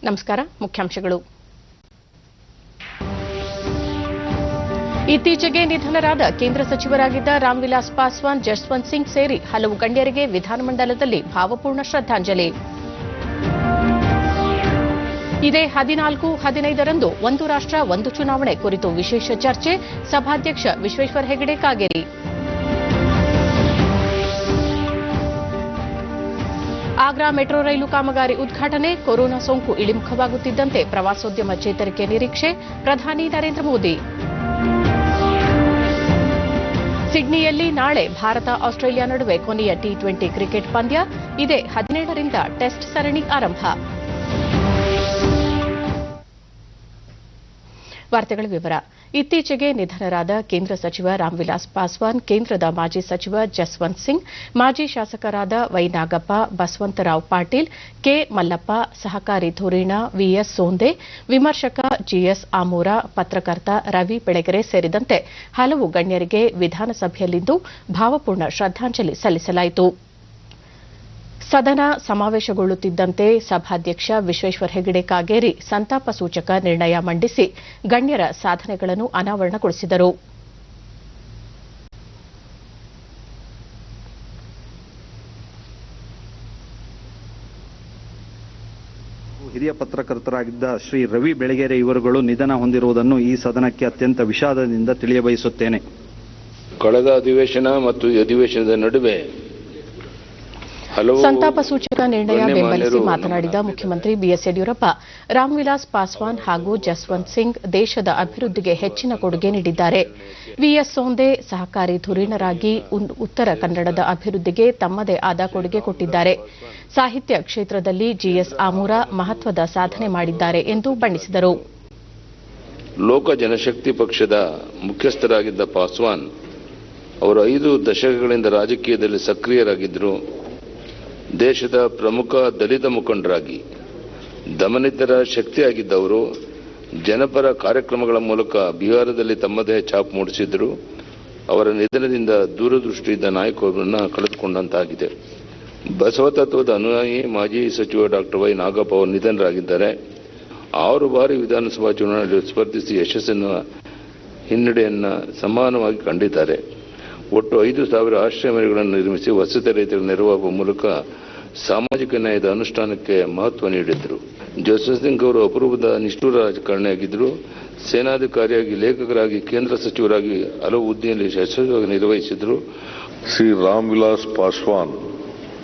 ನಮಸ್ಕಾರ. ಮುಖ್ಯಾಂಶಗಳು. ಇತ್ತೀಚೆಗೆ ನಿಧನರಾದ ಕೇಂದ್ರ ಸಚಿವರಾಗಿದ್ದ ರಾಮ್ ವಿಲಾಸ್ ಪಾಸ್ವಾನ್, ಜಸ್ವಂತ್ ಸಿಂಗ್ ಸೇರಿ ಹಲವು ಗಣ್ಯರಿಗೆ ವಿಧಾನಮಂಡಲದಲ್ಲಿ ಭಾವಪೂರ್ಣ ಶ್ರದ್ಧಾಂಜಲಿ. ಇದೇ 14, 15ರಂದು ಒಂದು ರಾಷ್ಟ್ರ ಒಂದು ಚುನಾವಣೆ ಕುರಿತು ವಿಶೇಷ ಚರ್ಚೆ. ಸಭಾಧ್ಯಕ್ಷ ವಿಶ್ವೇಶ್ವರ ಹೆಗಡೆ ಕಾಗೇರಿ. ಆಗ್ರಾ ಮೆಟ್ರೋ ರೈಲು ಕಾಮಗಾರಿ ಉದ್ಘಾಟನೆ. ಕೊರೋನಾ ಸೋಂಕು ಇಳಿಮುಖವಾಗುತ್ತಿದ್ದಂತೆ ಪ್ರವಾಸೋದ್ಯಮ ಚೇತರಿಕೆ ನಿರೀಕ್ಷೆ. ಪ್ರಧಾನಿ ನರೇಂದ್ರ ಮೋದಿ. ಸಿಡ್ನಿಯಲ್ಲಿ ನಾಳೆ ಭಾರತ ಆಸ್ಟ್ರೇಲಿಯಾ ನಡುವೆ ಕೊನೆಯ ಟಿ20 ಕ್ರಿಕೆಟ್ ಪಂದ್ಯ. ಇದೇ 17ರಿಂದ ಟೆಸ್ಟ್ ಸರಣಿ ಆರಂಭ. ವಾರ್ತೆಗಳ ವಿವರ. ಇತ್ತೀಚೆಗೆ ನಿಧನರಾದ ಕೇಂದ್ರ ಸಚಿವ ರಾಮ್ ವಿಲಾಸ್ ಪಾಸ್ವಾನ್, ಕೇಂದ್ರದ ಮಾಜಿ ಸಚಿವ ಜಸ್ವಂತ್ ಸಿಂಗ್, ಮಾಜಿ ಶಾಸಕರಾದ ವೈ ನಾಗಪ್ಪ, ಬಸವಂತರಾವ್ ಪಾಟೀಲ್, ಕೆ ಮಲ್ಲಪ್ಪ, ಸಹಕಾರಿ ಧುರೀಣ ವಿಎಸ್ ಸೋಂದೆ, ವಿಮರ್ಶಕ ಜಿಎಸ್ ಆಮೂರ, ಪತ್ರಕರ್ತ ರವಿ ಬೆಳಗೆರೆ ಸೇರಿದಂತೆ ಹಲವು ಗಣ್ಯರಿಗೆ ವಿಧಾನಸಭೆಯಲ್ಲಿಂದು ಭಾವಪೂರ್ಣ ಶ್ರದ್ಧಾಂಜಲಿ ಸಲ್ಲಿಸಲಾಯಿತು. ಸದನ ಸಮಾವೇಶಗೊಳ್ಳುತ್ತಿದ್ದಂತೆ ಸಭಾಧ್ಯಕ್ಷ ವಿಶ್ವೇಶ್ವರ ಹೆಗಡೆ ಕಾಗೇರಿ ಸಂತಾಪ ಸೂಚಕ ನಿರ್ಣಯ ಮಂಡಿಸಿ ಗಣ್ಯರ ಸಾಧನೆಗಳನ್ನು ಅನಾವರಣಗೊಳಿಸಿದರು. ಹಿರಿಯ ಪತ್ರಕರ್ತರಾಗಿದ್ದ ಶ್ರೀ ರವಿ ಬೆಳಗೆರೆ ಇವರುಗಳು ನಿಧನ ಹೊಂದಿರುವುದನ್ನು ಈ ಸದನಕ್ಕೆ ಅತ್ಯಂತ ವಿಷಾದದಿಂದ ತಿಳಿಯಬಯಸುತ್ತೇನೆ. ಕಳೆದ ಅಧಿವೇಶನ ಮತ್ತು ಈ ಅಧಿವೇಶನದ ನಡುವೆ ಸಂತಾಪ ಸೂಚಕ ನಿರ್ಣಯ ಬೆಂಬಲಿಸಿ ಮಾತನಾಡಿದ ಮುಖ್ಯಮಂತ್ರಿ ಬಿಎಸ್ ಯಡಿಯೂರಪ್ಪ, ರಾಮ್ ವಿಲಾಸ್ ಪಾಸ್ವಾನ್ ಹಾಗೂ ಜಸ್ವಂತ್ ಸಿಂಗ್ ದೇಶದ ಅಭಿವೃದ್ಧಿಗೆ ಹೆಚ್ಚಿನ ಕೊಡುಗೆ ನೀಡಿದ್ದಾರೆ. ವಿಎಸ್ ಸೋಂದೆ ಸಹಕಾರಿ ಧುರೀಣರಾಗಿ ಉತ್ತರ ಕನ್ನಡದ ಅಭಿವೃದ್ಧಿಗೆ ತಮ್ಮದೇ ಆದ ಕೊಡುಗೆ ಕೊಟ್ಟಿದ್ದಾರೆ. ಸಾಹಿತ್ಯ ಕ್ಷೇತ್ರದಲ್ಲಿ ಜಿಎಸ್ ಆಮೂರ ಮಹತ್ವದ ಸಾಧನೆ ಮಾಡಿದ್ದಾರೆ ಎಂದು ಬಣ್ಣಿಸಿದರು. ಲೋಕ ಜನಶಕ್ತಿ ಪಕ್ಷದ ಮುಖ್ಯಸ್ಥರಾಗಿದ್ದ ಪಾಸ್ವಾನ್ ಅವರು 5 ದಶಕಗಳಿಂದ ರಾಜಕೀಯದಲ್ಲಿ ಸಕ್ರಿಯರಾಗಿದ್ದರು. ದೇಶದ ಪ್ರಮುಖ ದಲಿತ ಮುಖಂಡರಾಗಿ ದಮನಿತರ ಶಕ್ತಿಯಾಗಿದ್ದವರು ಜನಪರ ಕಾರ್ಯಕ್ರಮಗಳ ಮೂಲಕ ಬಿಹಾರದಲ್ಲಿ ತಮ್ಮದೇ ಛಾಪು ಮೂಡಿಸಿದರು. ಅವರ ನಿಧನದಿಂದ ದೂರದೃಷ್ಟಿಯಿದ್ದ ನಾಯಕರನ್ನು ಕಳೆದುಕೊಂಡಂತಾಗಿದೆ. ಬಸವ ತತ್ವದ ಅನುಯಾಯಿ ಮಾಜಿ ಸಚಿವ ಡಾಕ್ಟರ್ ವೈ ನಾಗಪ್ಪ ಅವರು ನಿಧನರಾಗಿದ್ದಾರೆ. 6 ಬಾರಿ ವಿಧಾನಸಭಾ ಚುನಾವಣೆಯಲ್ಲಿ ಸ್ಪರ್ಧಿಸಿ ಯಶಸ್ಸಿನ ಹಿನ್ನಡೆಯನ್ನು ಸಮಾನವಾಗಿ ಕಂಡಿದ್ದಾರೆ. ಒಟ್ಟು 5,000 ಆಶ್ರಯ ಮನೆಗಳನ್ನು ನಿರ್ಮಿಸಿ ವಸತಿ ರಹಿತರಿಗೆ ನೆರವಾಗುವ ಮೂಲಕ ಸಾಮಾಜಿಕ ನ್ಯಾಯದ ಅನುಷ್ಠಾನಕ್ಕೆ ಮಹತ್ವ ನೀಡಿದ್ದರು. ಜಸ್ವಂತ್ ಸಿಂಗ್ ಅವರು ಅಪರೂಪದ ನಿಷ್ಠುರ ರಾಜಕಾರಣಿಯಾಗಿದ್ದರು. ಸೇನಾಧಿಕಾರಿಯಾಗಿ, ಲೇಖಕರಾಗಿ, ಕೇಂದ್ರ ಸಚಿವರಾಗಿ ಹಲವು ಹುದ್ದೆಯಲ್ಲಿ ಯಶಸ್ವಿಯಾಗಿ ನಿರ್ವಹಿಸಿದರು. ಶ್ರೀ ರಾಮ್ ವಿಲಾಸ್ ಪಾಸ್ವಾನ್.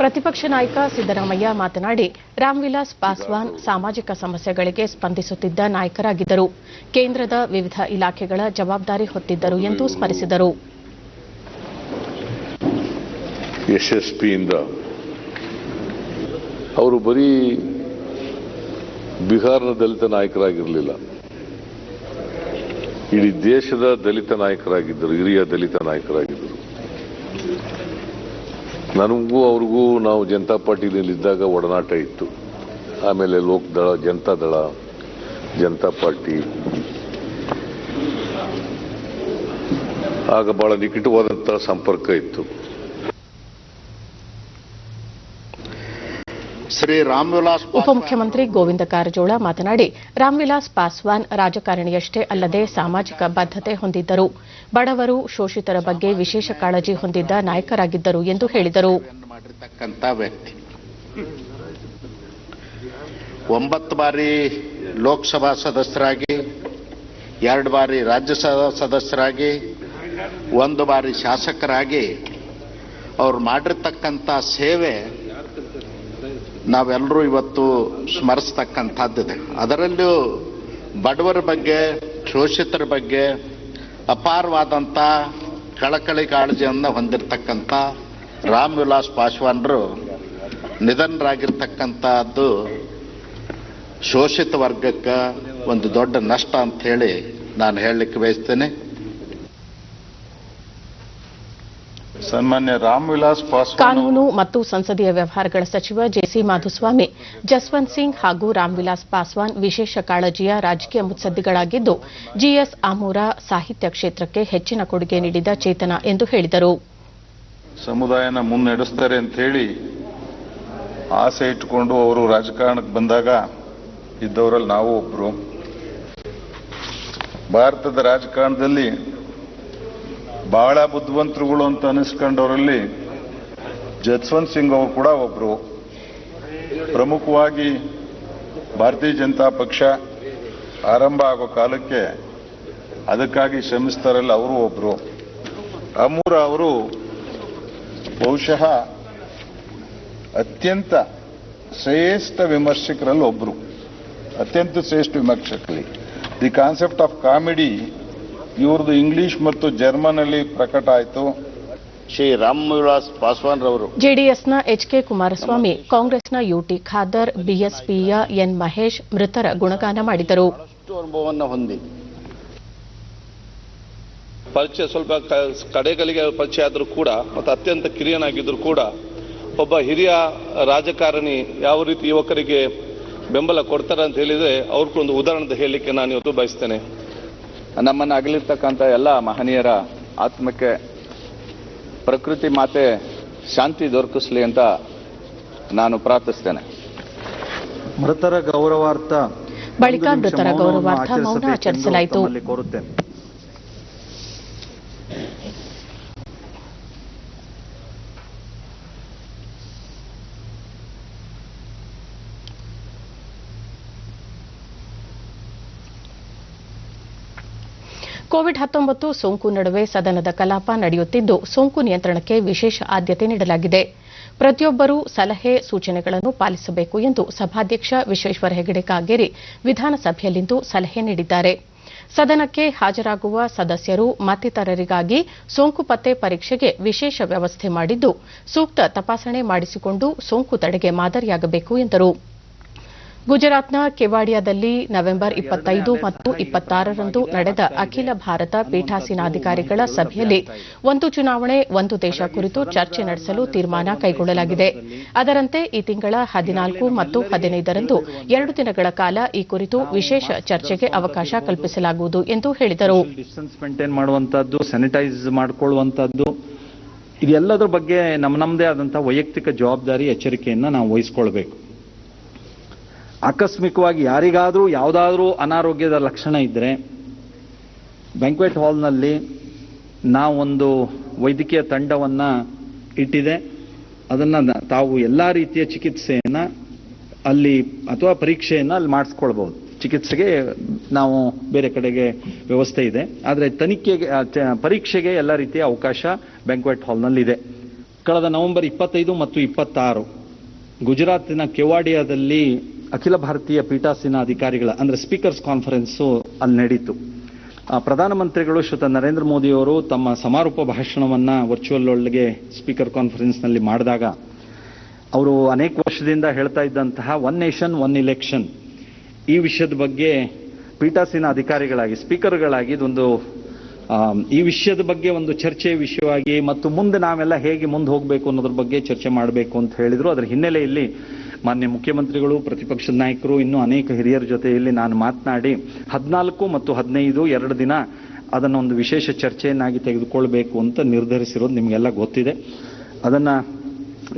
ಪ್ರತಿಪಕ್ಷ ನಾಯಕ ಸಿದ್ದರಾಮಯ್ಯ ಮಾತನಾಡಿ, ರಾಮ್ ವಿಲಾಸ್ ಪಾಸ್ವಾನ್ ಸಾಮಾಜಿಕ ಸಮಸ್ಯೆಗಳಿಗೆ ಸ್ಪಂದಿಸುತ್ತಿದ್ದ ನಾಯಕರಾಗಿದ್ದರು. ಕೇಂದ್ರದ ವಿವಿಧ ಇಲಾಖೆಗಳ ಜವಾಬ್ದಾರಿ ಹೊತ್ತಿದ್ದರು ಎಂದು ಸ್ಮರಿಸಿದರು. ಯಶಸ್ವಿಯಿಂದ ಅವರು ಬರೀ ಬಿಹಾರದ ದಲಿತ ನಾಯಕರಾಗಿರಲಿಲ್ಲ, ಇಡೀ ದೇಶದ ದಲಿತ ನಾಯಕರಾಗಿದ್ದರು, ಹಿರಿಯ ದಲಿತ ನಾಯಕರಾಗಿದ್ದರು. ನನಗೂ ಅವ್ರಿಗೂ ನಾವು ಜನತಾ ಪಾರ್ಟಿನಲ್ಲಿದ್ದಾಗ ಒಡನಾಟ ಇತ್ತು. ಆಮೇಲೆ ಲೋಕದಳ, ಜನತಾದಳ, ಜನತಾ ಪಾರ್ಟಿ ಆಗ ಬಹಳ ನಿಕಟವಾದಂತಹ ಸಂಪರ್ಕ ಇತ್ತು. ಉಪಮುಖ್ಯಮಂತ್ರಿ ಗೋವಿಂದ ಕಾರಜೋಳ ಮಾತನಾಡಿ, ರಾಮ್ ವಿಲಾಸ್ ಪಾಸ್ವಾನ್ ರಾಜಕಾರಣಿಯಷ್ಟೇ ಅಲ್ಲದೆ ಸಾಮಾಜಿಕ ಬದ್ಧತೆ ಹೊಂದಿದ್ದರು. ಬಡವರು, ಶೋಷಿತರ ಬಗ್ಗೆ ವಿಶೇಷ ಕಾಳಜಿ ಹೊಂದಿದ್ದ ನಾಯಕರಾಗಿದ್ದರು ಎಂದು ಹೇಳಿದರು. 9 ಬಾರಿ ಲೋಕಸಭಾ ಸದಸ್ಯರಾಗಿ, 2 ಬಾರಿ ರಾಜ್ಯಸಭಾ ಸದಸ್ಯರಾಗಿ, 1 ಬಾರಿ ಶಾಸಕರಾಗಿ ಅವರು ಮಾಡಿರ್ತಕ್ಕಂಥ ಸೇವೆ ನಾವೆಲ್ಲರೂ ಇವತ್ತು ಸ್ಮರಿಸ್ತಕ್ಕಂಥದ್ದಿದೆ. ಅದರಲ್ಲೂ ಬಡವರ ಬಗ್ಗೆ, ಶೋಷಿತರ ಬಗ್ಗೆ ಅಪಾರವಾದಂಥ ಕಳಕಳಿ ಕಾಳಜಿಯನ್ನು ಹೊಂದಿರತಕ್ಕಂಥ ರಾಮ್ ವಿಲಾಸ್ ಪಾಸ್ವಾನ್ರು ನಿಧನರಾಗಿರ್ತಕ್ಕಂಥದ್ದು ಶೋಷಿತ ವರ್ಗಕ್ಕೆ ಒಂದು ದೊಡ್ಡ ನಷ್ಟ ಅಂತ ಹೇಳಿ ನಾನು ಹೇಳಲಿಕ್ಕೆ ಬಯಸ್ತೇನೆ. ಸನ್ಮಾನ್ಯ ರಾಮ್ ವಿಲಾಸ್ ಪಾಸ್ವಾನ್. ಕಾನೂನು ಮತ್ತು ಸಂಸದೀಯ ವ್ಯವಹಾರಗಳ ಸಚಿವ ಜೆಸಿ ಮಾಧುಸ್ವಾಮಿ, ಜಸ್ವಂತ್ ಸಿಂಗ್ ಹಾಗೂ ರಾಮ್ ವಿಲಾಸ್ ಪಾಸ್ವಾನ್ ವಿಶೇಷ ಕಾಳಜಿಯ ರಾಜಕೀಯ ಮುತ್ಸದ್ದಿಗಳಾಗಿದ್ದು, ಜಿಎಸ್ ಆಮೂರ ಸಾಹಿತ್ಯ ಕ್ಷೇತ್ರಕ್ಕೆ ಹೆಚ್ಚಿನ ಕೊಡುಗೆ ನೀಡಿದ ಚೇತನ ಎಂದು ಹೇಳಿದರು. ಸಮುದಾಯನ ಮುನ್ನಡೆಸ್ತಾರೆ ಅಂತ ಹೇಳಿ ಆಸೆ ಇಟ್ಟುಕೊಂಡು ಅವರು ರಾಜಕಾರಣಕ್ಕೆ ಬಂದಾಗ ಇದ್ದವರಲ್ಲಿ ನಾವು ಒಬ್ರು. ಭಾರತದ ರಾಜಕಾರಣದಲ್ಲಿ ಬಹಳ ಬುದ್ಧಿವಂತರುಗಳು ಅಂತ ಅನಿಸ್ಕೊಂಡವರಲ್ಲಿ ಜಸ್ವಂತ್ ಸಿಂಗ್ ಅವರು ಕೂಡ ಒಬ್ರು. ಪ್ರಮುಖವಾಗಿ ಭಾರತೀಯ ಜನತಾ ಪಕ್ಷ ಆರಂಭ ಆಗೋ ಕಾಲಕ್ಕೆ ಅದಕ್ಕಾಗಿ ಶ್ರಮಿಸ್ತಾರಲ್ಲ ಅವರು ಒಬ್ರು. ಅಮೂರ ಅವರು ಬಹುಶಃ ಅತ್ಯಂತ ಶ್ರೇಷ್ಠ ವಿಮರ್ಶಕರಲ್ಲಿ ಒಬ್ರು, ಅತ್ಯಂತ ಶ್ರೇಷ್ಠ ವಿಮರ್ಶಕರಲ್ಲಿ. ದಿ ಕಾನ್ಸೆಪ್ಟ್ ಆಫ್ ಕಾಮಿಡಿ ಇವ್ರದ್ದು ಇಂಗ್ಲಿಷ್ ಮತ್ತು ಜರ್ಮನ್ ಅಲ್ಲಿ ಪ್ರಕಟ ಆಯಿತು. ಶ್ರೀ ರಾಮ್ವಿಲಾಸ್ ಪಾಸ್ವಾನ್ ರವರು ಜೆಡಿಎಸ್ನ ಎಚ್ಕೆ ಕುಮಾರಸ್ವಾಮಿ, ಕಾಂಗ್ರೆಸ್ನ ಯುಟಿ ಖಾದರ್, ಬಿಎಸ್ಪಿಯ ಎನ್ ಮಹೇಶ್ ಮೃತರ ಗುಣಗಾನ ಮಾಡಿದರು. ಅನುಭವವನ್ನು ಹೊಂದಿ ಪರಿಚಯ ಸ್ವಲ್ಪ ಕಡೆಗಳಿಗೆ ಪರಿಚಯ ಆದರೂ ಕೂಡ ಮತ್ತು ಅತ್ಯಂತ ಕಿರಿಯನಾಗಿದ್ದರೂ ಕೂಡ ಒಬ್ಬ ಹಿರಿಯ ರಾಜಕಾರಣಿ ಯಾವ ರೀತಿ ಯುವಕರಿಗೆ ಬೆಂಬಲ ಕೊಡ್ತಾರೆ ಅಂತ ಹೇಳಿದರೆ ಅವ್ರಿಗೊಂದು ಉದಾಹರಣೆ ಹೇಳಲಿಕ್ಕೆ ನಾನು ಇವತ್ತು ಬಯಸ್ತೇನೆ. ನಮ್ಮನ್ನು ಅಗಲಿರ್ತಕ್ಕಂಥ ಎಲ್ಲ ಮಹನೀಯರ ಆತ್ಮಕ್ಕೆ ಪ್ರಕೃತಿ ಮಾತೆ ಶಾಂತಿ ದೊರಕಿಸಲಿ ಅಂತ ನಾನು ಪ್ರಾರ್ಥಿಸ್ತೇನೆ. ಮೃತರ ಗೌರವಾರ್ಥ ಬಳಿಕ ಮೃತರ ಗೌರವಾರ್ಥ ಮೌನ ಆಚರಿಸಲಾಯಿತು. ಕೋರುತ್ತೇನೆ. ಕೋವಿಡ್-19 ಸೋಂಕು ನಡುವೆ ಸದನದ ಕಲಾಪ ನಡೆಯುತ್ತಿದ್ದು, ಸೋಂಕು ನಿಯಂತ್ರಣಕ್ಕೆ ವಿಶೇಷ ಆದ್ಯತೆ ನೀಡಲಾಗಿದೆ. ಪ್ರತಿಯೊಬ್ಬರೂ ಸಲಹೆ ಸೂಚನೆಗಳನ್ನು ಪಾಲಿಸಬೇಕು ಎಂದು ಸಭಾಧ್ಯಕ್ಷ ವಿಶ್ವೇಶ್ವರ ಹೆಗಡೆ ಕಾಗೇರಿ ವಿಧಾನಸಭೆಯಲ್ಲಿಂದು ಸಲಹೆ ನೀಡಿದ್ದಾರೆ. ಸದನಕ್ಕೆ ಹಾಜರಾಗುವ ಸದಸ್ಯರು ಮತ್ತಿತರರಿಗಾಗಿ ಸೋಂಕು ಪತ್ತೆ ಪರೀಕ್ಷೆಗೆ ವಿಶೇಷ ವ್ಯವಸ್ಥೆ ಮಾಡಿದ್ದು, ಸೂಕ್ತ ತಪಾಸಣೆ ಮಾಡಿಸಿಕೊಂಡು ಸೋಂಕು ತಡೆಗೆ ಮಾದರಿಯಾಗಬೇಕು ಎಂದರು. ಗುಜರಾತ್ನ ಕೆವಾಡಿಯಾದಲ್ಲಿ ನವೆಂಬರ್ 25 ಮತ್ತು 26ರಂದು ನಡೆದ ಅಖಿಲ ಭಾರತ ಪೀಠಾಸೀನಾಧಿಕಾರಿಗಳ ಸಭೆಯಲ್ಲಿ ಒಂದು ಚುನಾವಣೆ ಒಂದು ದೇಶ ಕುರಿತು ಚರ್ಚೆ ನಡೆಸಲು ತೀರ್ಮಾನ ಕೈಗೊಳ್ಳಲಾಗಿದೆ. ಅದರಂತೆ ಈ ತಿಂಗಳ 14 ಮತ್ತು 15ರಂದು 2 ದಿನಗಳ ಕಾಲ ಈ ಕುರಿತು ವಿಶೇಷ ಚರ್ಚೆಗೆ ಅವಕಾಶ ಕಲ್ಪಿಸಲಾಗುವುದು ಎಂದು ಹೇಳಿದರು. ಡಿಸ್ಟೆನ್ಸ್ ಮೇಂಟೈನ್ ಮಾಡುವಂತದ್ದು, ಸ್ಯಾನಿಟೈಸ್ ಮಾಡಿಕೊಳ್ಳುವಂತದ್ದು, ಇದೆಲ್ಲದರ ಬಗ್ಗೆ ನಮ್ಮದೇ ಆದಂತಹ ವೈಯಕ್ತಿಕ ಜವಾಬ್ದಾರಿ, ಎಚ್ಚರಿಕೆಯನ್ನ ನಾವು ವಹಿಸಿಕೊಳ್ಬೇಕು. ಆಕಸ್ಮಿಕವಾಗಿ ಯಾರಿಗಾದರೂ ಯಾವುದಾದ್ರೂ ಅನಾರೋಗ್ಯದ ಲಕ್ಷಣ ಇದ್ದರೆ ಬ್ಯಾಂಕ್ವೆಟ್ ಹಾಲ್ನಲ್ಲಿ ನಾವೊಂದು ವೈದ್ಯಕೀಯ ತಂಡವನ್ನು ಇಟ್ಟಿದೆ. ಅದನ್ನು ತಾವು ಎಲ್ಲ ರೀತಿಯ ಚಿಕಿತ್ಸೆಯನ್ನು ಅಲ್ಲಿ ಅಥವಾ ಪರೀಕ್ಷೆಯನ್ನು ಅಲ್ಲಿ ಮಾಡಿಸ್ಕೊಳ್ಬಹುದು. ಚಿಕಿತ್ಸೆಗೆ ನಾವು ಬೇರೆ ಕಡೆಗೆ ವ್ಯವಸ್ಥೆ ಇದೆ, ಆದರೆ ತನಿಖೆಗೆ ಪರೀಕ್ಷೆಗೆ ಎಲ್ಲ ರೀತಿಯ ಅವಕಾಶ ಬ್ಯಾಂಕ್ವೆಟ್ ಹಾಲ್ನಲ್ಲಿದೆ. ಕಳೆದ ನವೆಂಬರ್ 25 ಮತ್ತು 26 ಗುಜರಾತಿನ ಕೆವಾಡಿಯಾದಲ್ಲಿ ಅಖಿಲ ಭಾರತೀಯ ಪೀಠಾಸೀನ ಅಧಿಕಾರಿಗಳ ಅಂದ್ರೆ ಸ್ಪೀಕರ್ಸ್ ಕಾನ್ಫರೆನ್ಸು ಅಲ್ಲಿ ನಡೀತು. ಪ್ರಧಾನಮಂತ್ರಿಗಳು ಶ್ರೀಯುತ ನರೇಂದ್ರ ಮೋದಿಯವರು ತಮ್ಮ ಸಮಾರೋಪ ಭಾಷಣವನ್ನ ವರ್ಚುವಲ್ ಒಳಗೆ ಸ್ಪೀಕರ್ ಕಾನ್ಫರೆನ್ಸ್ನಲ್ಲಿ ಮಾಡಿದಾಗ ಅವರು ಅನೇಕ ವರ್ಷದಿಂದ ಹೇಳ್ತಾ ಇದ್ದಂತಹ ಒನ್ ನೇಷನ್ ಒನ್ ಇಲೆಕ್ಷನ್ ಈ ವಿಷಯದ ಬಗ್ಗೆ ಪೀಠಾಸೀನ ಅಧಿಕಾರಿಗಳಾಗಿ, ಸ್ಪೀಕರ್ಗಳಾಗಿ ಇದೊಂದು ಈ ವಿಷಯದ ಬಗ್ಗೆ ಒಂದು ಚರ್ಚೆ ವಿಷಯವಾಗಿ ಮತ್ತು ಮುಂದೆ ನಾವೆಲ್ಲ ಹೇಗೆ ಮುಂದೆ ಹೋಗಬೇಕು ಅನ್ನೋದ್ರ ಬಗ್ಗೆ ಚರ್ಚೆ ಮಾಡಬೇಕು ಅಂತ ಹೇಳಿದ್ರು. ಅದರ ಹಿನ್ನೆಲೆಯಲ್ಲಿ ಮಾನ್ಯ ಮುಖ್ಯಮಂತ್ರಿಗಳು, ಪ್ರತಿಪಕ್ಷದ ನಾಯಕರು, ಇನ್ನೂ ಅನೇಕ ಹಿರಿಯರ ಜೊತೆಯಲ್ಲಿ ನಾನು ಮಾತನಾಡಿ 14 ಮತ್ತು 15 2 ದಿನ ಅದನ್ನು ಒಂದು ವಿಶೇಷ ಚರ್ಚೆಯನ್ನಾಗಿ ತೆಗೆದುಕೊಳ್ಬೇಕು ಅಂತ ನಿರ್ಧರಿಸಿರೋದು ನಿಮಗೆಲ್ಲ ಗೊತ್ತಿದೆ. ಅದನ್ನ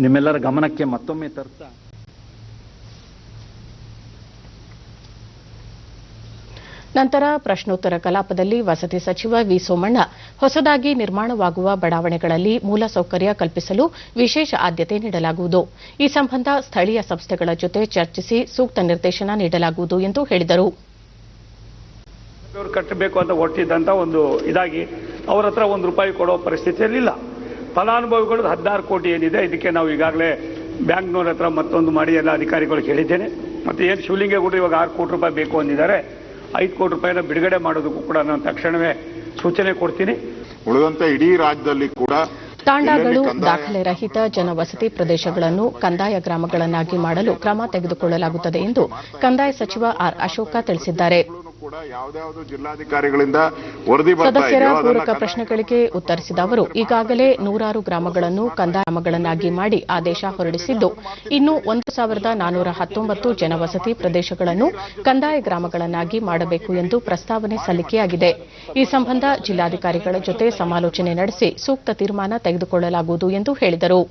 ನಿಮ್ಮೆಲ್ಲರ ಗಮನಕ್ಕೆ ಮತ್ತೊಮ್ಮೆ ತರ್ತಾ ನಂತರ ಪ್ರಶ್ನೋತ್ತರ ಕಲಾಪದಲ್ಲಿ ವಸತಿ ಸಚಿವ ವಿ ಸೋಮಣ್ಣ ಹೊಸದಾಗಿ ನಿರ್ಮಾಣವಾಗುವ ಬಡಾವಣೆಗಳಲ್ಲಿ ಮೂಲಸೌಕರ್ಯ ಕಲ್ಪಿಸಲು ವಿಶೇಷ ಆದ್ಯತೆ ನೀಡಲಾಗುವುದು. ಈ ಸಂಬಂಧ ಸ್ಥಳೀಯ ಸಂಸ್ಥೆಗಳ ಜೊತೆ ಚರ್ಚಿಸಿ ಸೂಕ್ತ ನಿರ್ದೇಶನ ನೀಡಲಾಗುವುದು ಎಂದು ಹೇಳಿದರು. ಕಟ್ಟಬೇಕು ಅಂತ ಹೊರಟಿದ್ದಂತ ಒಂದು ಇದಾಗಿ ಅವರ ಹತ್ರ ₹1 ಕೊಡೋ ಪರಿಸ್ಥಿತಿಯಲ್ಲಿಲ್ಲ. ಫಲಾನುಭವಿಗಳು 16 ಕೋಟಿ ಏನಿದೆ, ಇದಕ್ಕೆ ನಾವು ಈಗಾಗಲೇ ಬ್ಯಾಂಕ್ನವ್ರ ಹತ್ರ ಮತ್ತೊಂದು ಮಾಡಿ ಎಲ್ಲ ಅಧಿಕಾರಿಗಳಿಗೆ ಹೇಳಿದ್ದೇನೆ. ಮತ್ತೆ ಏನು ಶಿವಲಿಂಗೇಗೌಡರು ಇವಾಗ ₹6 ಕೋಟಿ ಬೇಕು ಅಂದಿದ್ದಾರೆ, ₹5 ಕೋಟಿ ಬಿಡುಗಡೆ ಮಾಡೋದಕ್ಕೂ ಕೂಡ ನಾನು ತಕ್ಷಣವೇ ಸೂಚನೆ ಕೊಡ್ತೀನಿ. ಉಳಿದಂತೆ ಇಡೀ ರಾಜ್ಯದಲ್ಲಿ ಕೂಡ ತಾಂಡಾಗಳು, ದಾಖಲೆ ರಹಿತ ಜನವಸತಿ ಪ್ರದೇಶಗಳನ್ನು ಕಂದಾಯ ಗ್ರಾಮಗಳನ್ನಾಗಿ ಮಾಡಲು ಕ್ರಮ ತೆಗೆದುಕೊಳ್ಳಲಾಗುತ್ತದೆ ಎಂದು ಕಂದಾಯ ಸಚಿವ ಆರ್ ಅಶೋಕ ತಿಳಿಸಿದ್ದಾರೆ. ಜಿಲ್ಲಾಧಿಕಾರಿಗಳಿಂದ ವರದಿ ಸದಸ್ಯರ ಪೂರಕ ಪ್ರಶ್ನೆಗಳಿಗೆ ಉತ್ತರಿಸಿದ ಅವರು, ಈಗಾಗಲೇ 100 ಗ್ರಾಮಗಳನ್ನು ಕಂದಾಯ ಗ್ರಾಮಗಳನ್ನಾಗಿ ಮಾಡಿ ಆದೇಶ ಹೊರಡಿಸಿದ್ದು, ಇನ್ನು 1419 ಜನವಸತಿ ಪ್ರದೇಶಗಳನ್ನು ಕಂದಾಯ ಗ್ರಾಮಗಳನ್ನಾಗಿ ಮಾಡಬೇಕು ಎಂದು ಪ್ರಸ್ತಾವನೆ ಸಲ್ಲಿಕೆಯಾಗಿದೆ. ಈ ಸಂಬಂಧ ಜಿಲ್ಲಾಧಿಕಾರಿಗಳ ಜೊತೆ ಸಮಾಲೋಚನೆ ನಡೆಸಿ ಸೂಕ್ತ ತೀರ್ಮಾನ ತೆಗೆದುಕೊಳ್ಳಲಾಗುವುದು ಎಂದು ಹೇಳಿದರು.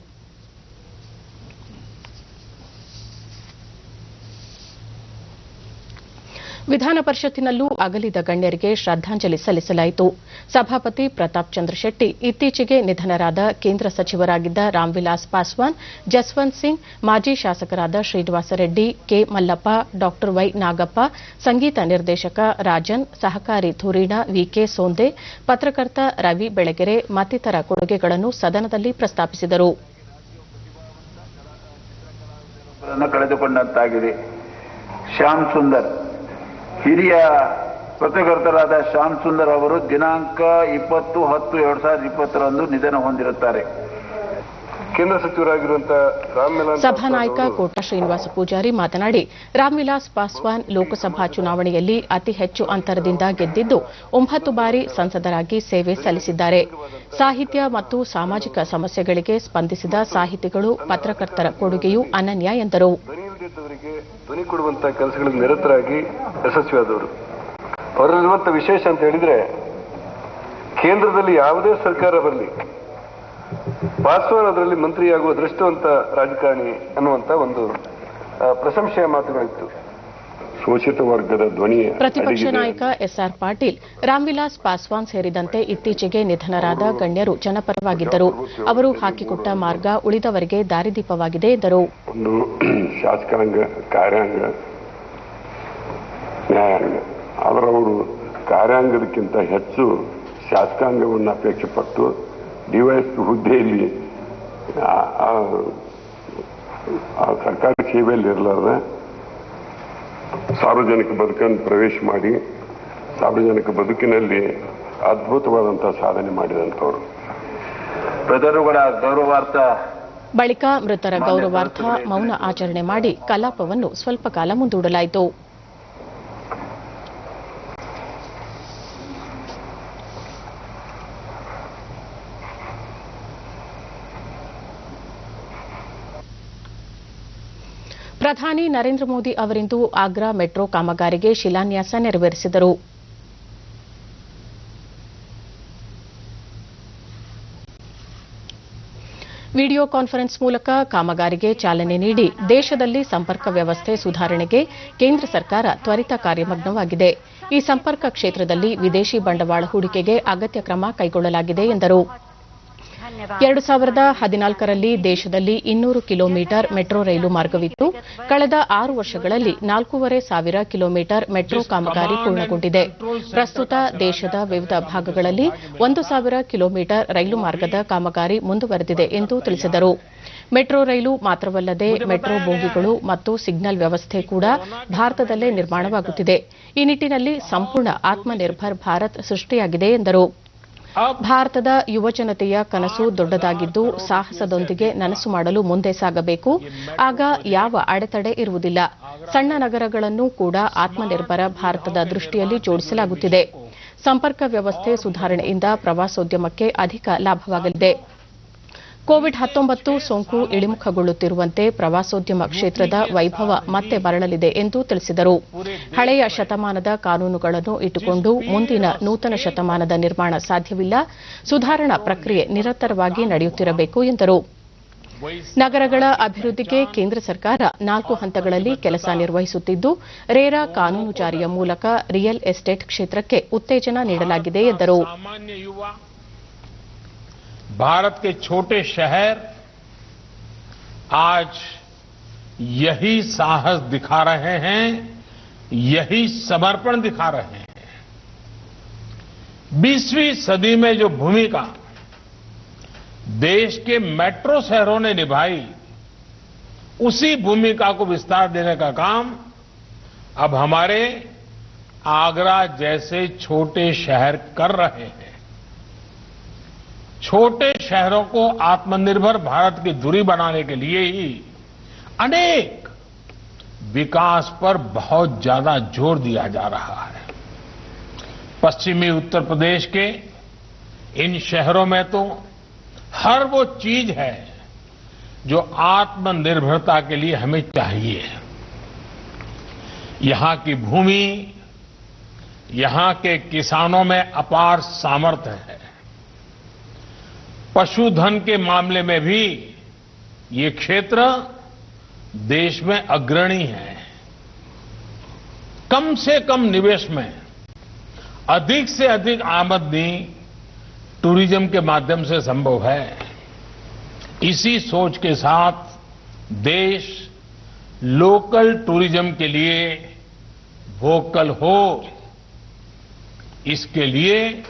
ವಿಧಾನ ಪರಿಷತ್ತಿನಲ್ಲೂ ಅಗಲಿದ ಗಣ್ಯರಿಗೆ ಶ್ರದ್ದಾಂಜಲಿ ಸಲ್ಲಿಸಲಾಯಿತು. ಸಭಾಪತಿ ಪ್ರತಾಪ್ ಚಂದ್ರ ಶೆಟ್ಟಿ, ಇತ್ತೀಚೆಗೆ ನಿಧನರಾದ ಕೇಂದ್ರ ಸಚಿವರಾಗಿದ್ದ ರಾಮ್ವಿಲಾಸ್ ಪಾಸ್ವಾನ್, ಜಸ್ವಂತ್ ಸಿಂಗ್, ಮಾಜಿ ಶಾಸಕರಾದ ಶ್ರೀನಿವಾಸ ರೆಡ್ಡಿ, ಕೆ ಮಲ್ಲಪ್ಪ, ಡಾ ವೈ ನಾಗಪ್ಪ, ಸಂಗೀತ ನಿರ್ದೇಶಕ ರಾಜನ್, ಸಹಕಾರಿ ಧುರೀಣ ವಿಕೆ ಸೋಂದೆ, ಪತ್ರಕರ್ತ ರವಿ ಬೆಳಗೆರೆ ಮತ್ತಿತರ ಕೊಡುಗೆಗಳನ್ನು ಸದನದಲ್ಲಿ ಪ್ರಸ್ತಾಪಿಸಿದರು. ಕಳೆದುಕೊಂಡಂತಾಗಿದೆ. ಶ್ಯಾಮ್ ಸುಂದರ್, ಹಿರಿಯ ಪತ್ರಕರ್ತರಾದ ಶ್ಯಾಮ್ ಸುಂದರ್ ಅವರು ದಿನಾಂಕ 20/10/2020 ನಿಧನ ಹೊಂದಿರುತ್ತಾರೆ. ಕೇಂದ್ರ ಸಚಿವರಾಗಿರುವಂತಹ ರಾಮ್ವಿಲಾಸ್ ಸಭಾನಾಯಕ ಕೋಟಾ ಶ್ರೀನಿವಾಸ ಪೂಜಾರಿ ಮಾತನಾಡಿ, ರಾಮ್ವಿಲಾಸ್ ಪಾಸ್ವಾನ್ ಲೋಕಸಭಾ ಚುನಾವಣೆಯಲ್ಲಿ ಅತಿ ಹೆಚ್ಚು ಅಂತರದಿಂದ ಗೆದ್ದಿದ್ದು 9 ಬಾರಿ ಸಂಸದರಾಗಿ ಸೇವೆ ಸಲ್ಲಿಸಿದ್ದಾರೆ. ಸಾಹಿತ್ಯ ಮತ್ತು ಸಾಮಾಜಿಕ ಸಮಸ್ಯೆಗಳಿಗೆ ಸ್ಪಂದಿಸಿದ ಸಾಹಿತಿಗಳು, ಪತ್ರಕರ್ತರ ಕೊಡುಗೆಯೂ ಅನನ್ಯ ಎಂದರು. ಧ್ವನಿ ಕೊಡುವಂತಹ ಕೆಲಸಗಳಲ್ಲಿ ನಿರತರಾಗಿ ಯಶಸ್ವಿಯಾದವರು. ಅವರಲ್ಲಿರುವಂತಹ ವಿಶೇಷ ಅಂತ ಹೇಳಿದ್ರೆ, ಕೇಂದ್ರದಲ್ಲಿ ಯಾವುದೇ ಸರ್ಕಾರ ಬರಲಿ, ಪಾಸ್ವಾನ್ ಅದರಲ್ಲಿ ಮಂತ್ರಿಯಾಗುವ ಅದೃಷ್ಟವಂತ ರಾಜಕಾರಣಿ ಅನ್ನುವಂತ ಒಂದು ಪ್ರಶಂಸೆಯ ಮಾತುಗಳಿತ್ತು. ಶೋಷಿತ ವರ್ಗದ ಧ್ವನಿ. ಪ್ರತಿಪಕ್ಷ ನಾಯಕ ಎಸ್ಆರ್ ಪಾಟೀಲ್, ರಾಮ್ವಿಲಾಸ್ ಪಾಸ್ವಾನ್ ಸೇರಿದಂತೆ ಇತ್ತೀಚೆಗೆ ನಿಧನರಾದ ಗಣ್ಯರು ಜನಪರವಾಗಿದ್ದರು. ಅವರು ಹಾಕಿಕೊಟ್ಟ ಮಾರ್ಗ ಉಳಿದವರಿಗೆ ದಾರಿದೀಪವಾಗಿದೆ ಎಂದರು. ಒಂದು ಶಾಸಕಾಂಗ, ಕಾರ್ಯಾಂಗ, ನ್ಯಾಯಾಂಗ, ಆದರೆ ಅವರು ಕಾರ್ಯಾಂಗದಕ್ಕಿಂತ ಹೆಚ್ಚು ಶಾಸಕಾಂಗವನ್ನು ಅಪೇಕ್ಷೆ ಪಟ್ಟು ಡಿವೈಎಸ್ಪಿ ಹುದ್ದೆಯಲ್ಲಿ ಸರ್ಕಾರಿ ಸೇವೆಯಲ್ಲಿ ಇರಲಾರ್ದ ಸಾರ್ವಜನಿಕ ಬದುಕನ್ನು ಪ್ರವೇಶ ಮಾಡಿ ಸಾರ್ವಜನಿಕ ಬದುಕಿನಲ್ಲಿ ಅದ್ಭುತವಾದಂತಹ ಸಾಧನೆ ಮಾಡಿದಂಥವರು. ಪ್ರಜರುಗಳ ಗೌರವಾರ್ಥ ಬಳಿಕ ಮೃತರ ಗೌರವಾರ್ಥ ಮೌನ ಆಚರಣೆ ಮಾಡಿ ಕಲಾಪವನ್ನು ಸ್ವಲ್ಪ ಕಾಲ ಮುಂದೂಡಲಾಯಿತು. ಪ್ರಧಾನಿ ನರೇಂದ್ರ ಮೋದಿ ಅವರಿಂದು ಆಗ್ರಾ ಮೆಟ್ರೋ ಕಾಮಗಾರಿಗೆ ಶಿಲಾನ್ಯಾಸ ನೆರವೇರಿಸಿದರು. ವಿಡಿಯೋ ಕಾನ್ಫರೆನ್ಸ್ ಮೂಲಕ ಕಾಮಗಾರಿಗೆ ಚಾಲನೆ ನೀಡಿ ದೇಶದಲ್ಲಿ ಸಂಪರ್ಕ ವ್ಯವಸ್ಥೆ ಸುಧಾರಣೆಗೆ ಕೇಂದ್ರ ಸರ್ಕಾರ ತ್ವರಿತ ಕಾರ್ಯಮಗ್ನವಾಗಿದೆ. ಈ ಸಂಪರ್ಕ ಕ್ಷೇತ್ರದಲ್ಲಿ ವಿದೇಶಿ ಬಂಡವಾಳ ಹೂಡಿಕೆಗೆ ಅಗತ್ಯ ಕ್ರಮ ಕೈಗೊಳ್ಳಲಾಗಿದೆ ಎಂದರು. 2014ರಲ್ಲಿ ದೇಶದಲ್ಲಿ 200 ಕಿಲೋಮೀಟರ್ ಮೆಟ್ರೋ ರೈಲು ಮಾರ್ಗವಿತ್ತು. ಕಳೆದ 6 ವರ್ಷಗಳಲ್ಲಿ 4,500 ಕಿಲೋಮೀಟರ್ ಮೆಟ್ರೋ ಕಾಮಗಾರಿ ಪೂರ್ಣಗೊಂಡಿದೆ. ಪ್ರಸ್ತುತ ದೇಶದ ವಿವಿಧ ಭಾಗಗಳಲ್ಲಿ 1,000 ಕಿಲೋಮೀಟರ್ ರೈಲು ಮಾರ್ಗದ ಕಾಮಗಾರಿ ಮುಂದುವರೆದಿದೆ ಎಂದು ತಿಳಿಸಿದರು. ಮೆಟ್ರೋ ರೈಲು ಮಾತ್ರವಲ್ಲದೆ ಮೆಟ್ರೋ ಬೋಗಿಗಳು ಮತ್ತು ಸಿಗ್ನಲ್ ವ್ಯವಸ್ಥೆ ಕೂಡ ಭಾರತದಲ್ಲೇ ನಿರ್ಮಾಣವಾಗುತ್ತಿದೆ. ಈ ನಿಟ್ಟಿನಲ್ಲಿ ಸಂಪೂರ್ಣ ಆತ್ಮನಿರ್ಭರ್ ಭಾರತ್ ಸೃಷ್ಟಿಯಾಗಿದೆ ಎಂದರು. ಭಾರತದ ಯುವಜನತೆಯ ಕನಸು ದೊಡ್ಡದಾಗಿದ್ದು ಸಾಹಸದೊಂದಿಗೆ ನನಸು ಮಾಡಲು ಮುಂದೆ ಸಾಗಬೇಕು. ಆಗ ಯಾವ ಅಡೆತಡೆ ಇರುವುದಿಲ್ಲ. ಸಣ್ಣ ನಗರಗಳನ್ನು ಕೂಡ ಆತ್ಮನಿರ್ಭರ ಭಾರತದ ದೃಷ್ಟಿಯಲ್ಲಿ ಜೋಡಿಸಲಾಗುತ್ತಿದೆ. ಸಂಪರ್ಕ ವ್ಯವಸ್ಥೆ ಸುಧಾರಣೆಯಿಂದ ಪ್ರವಾಸೋದ್ಯಮಕ್ಕೆ ಅಧಿಕ ಲಾಭವಾಗಲಿದೆ. ಕೋವಿಡ್-19 ಸೋಂಕು ಇಳಿಮುಖಗೊಳ್ಳುತ್ತಿರುವಂತೆ ಪ್ರವಾಸೋದ್ಯಮ ಕ್ಷೇತ್ರದ ವೈಭವ ಮತ್ತೆ ಮರಳಲಿದೆ ಎಂದು ತಿಳಿಸಿದರು. ಹಳೆಯ ಶತಮಾನದ ಕಾನೂನುಗಳನ್ನು ಇಟ್ಟುಕೊಂಡು ಮುಂದಿನ ನೂತನ ಶತಮಾನದ ನಿರ್ಮಾಣ ಸಾಧ್ಯವಿಲ್ಲ. ಸುಧಾರಣಾ ಪ್ರಕ್ರಿಯೆ ನಿರಂತರವಾಗಿ ನಡೆಯುತ್ತಿರಬೇಕು ಎಂದರು. ನಗರಗಳ ಅಭಿವೃದ್ಧಿಗೆ ಕೇಂದ್ರ ಸರ್ಕಾರ 4 ಹಂತಗಳಲ್ಲಿ ಕೆಲಸ ನಿರ್ವಹಿಸುತ್ತಿದ್ದು, ರೇರಾ ಕಾನೂನು ಜಾರಿಯ ಮೂಲಕ ರಿಯಲ್ ಎಸ್ಟೇಟ್ ಕ್ಷೇತ್ರಕ್ಕೆ ಉತ್ತೇಜನ ನೀಡಲಾಗಿದೆ ಎಂದರು. भारत के छोटे शहर आज यही साहस दिखा रहे हैं, यही समर्पण दिखा रहे हैं. 20वीं सदी में जो भूमिका देश के मेट्रो शहरों ने निभाई, उसी भूमिका को विस्तार देने का काम अब हमारे आगरा जैसे छोटे शहर कर रहे हैं. छोटे शहरों को आत्मनिर्भर भारत की धुरी बनाने के लिए ही अनेक विकास पर बहुत ज्यादा जोर दिया जा रहा है. पश्चिमी उत्तर प्रदेश के इन शहरों में तो हर वो चीज है जो आत्मनिर्भरता के लिए हमें चाहिए. यहां की भूमि, यहां के किसानों में अपार सामर्थ्य है. पशुधन के मामले में भी ये क्षेत्र देश में अग्रणी है. कम से कम निवेश में अधिक से अधिक आमदनी टूरिज्म के माध्यम से संभव है। इसी सोच के साथ देश लोकल टूरिज्म के लिए वोकल हो, इसके लिए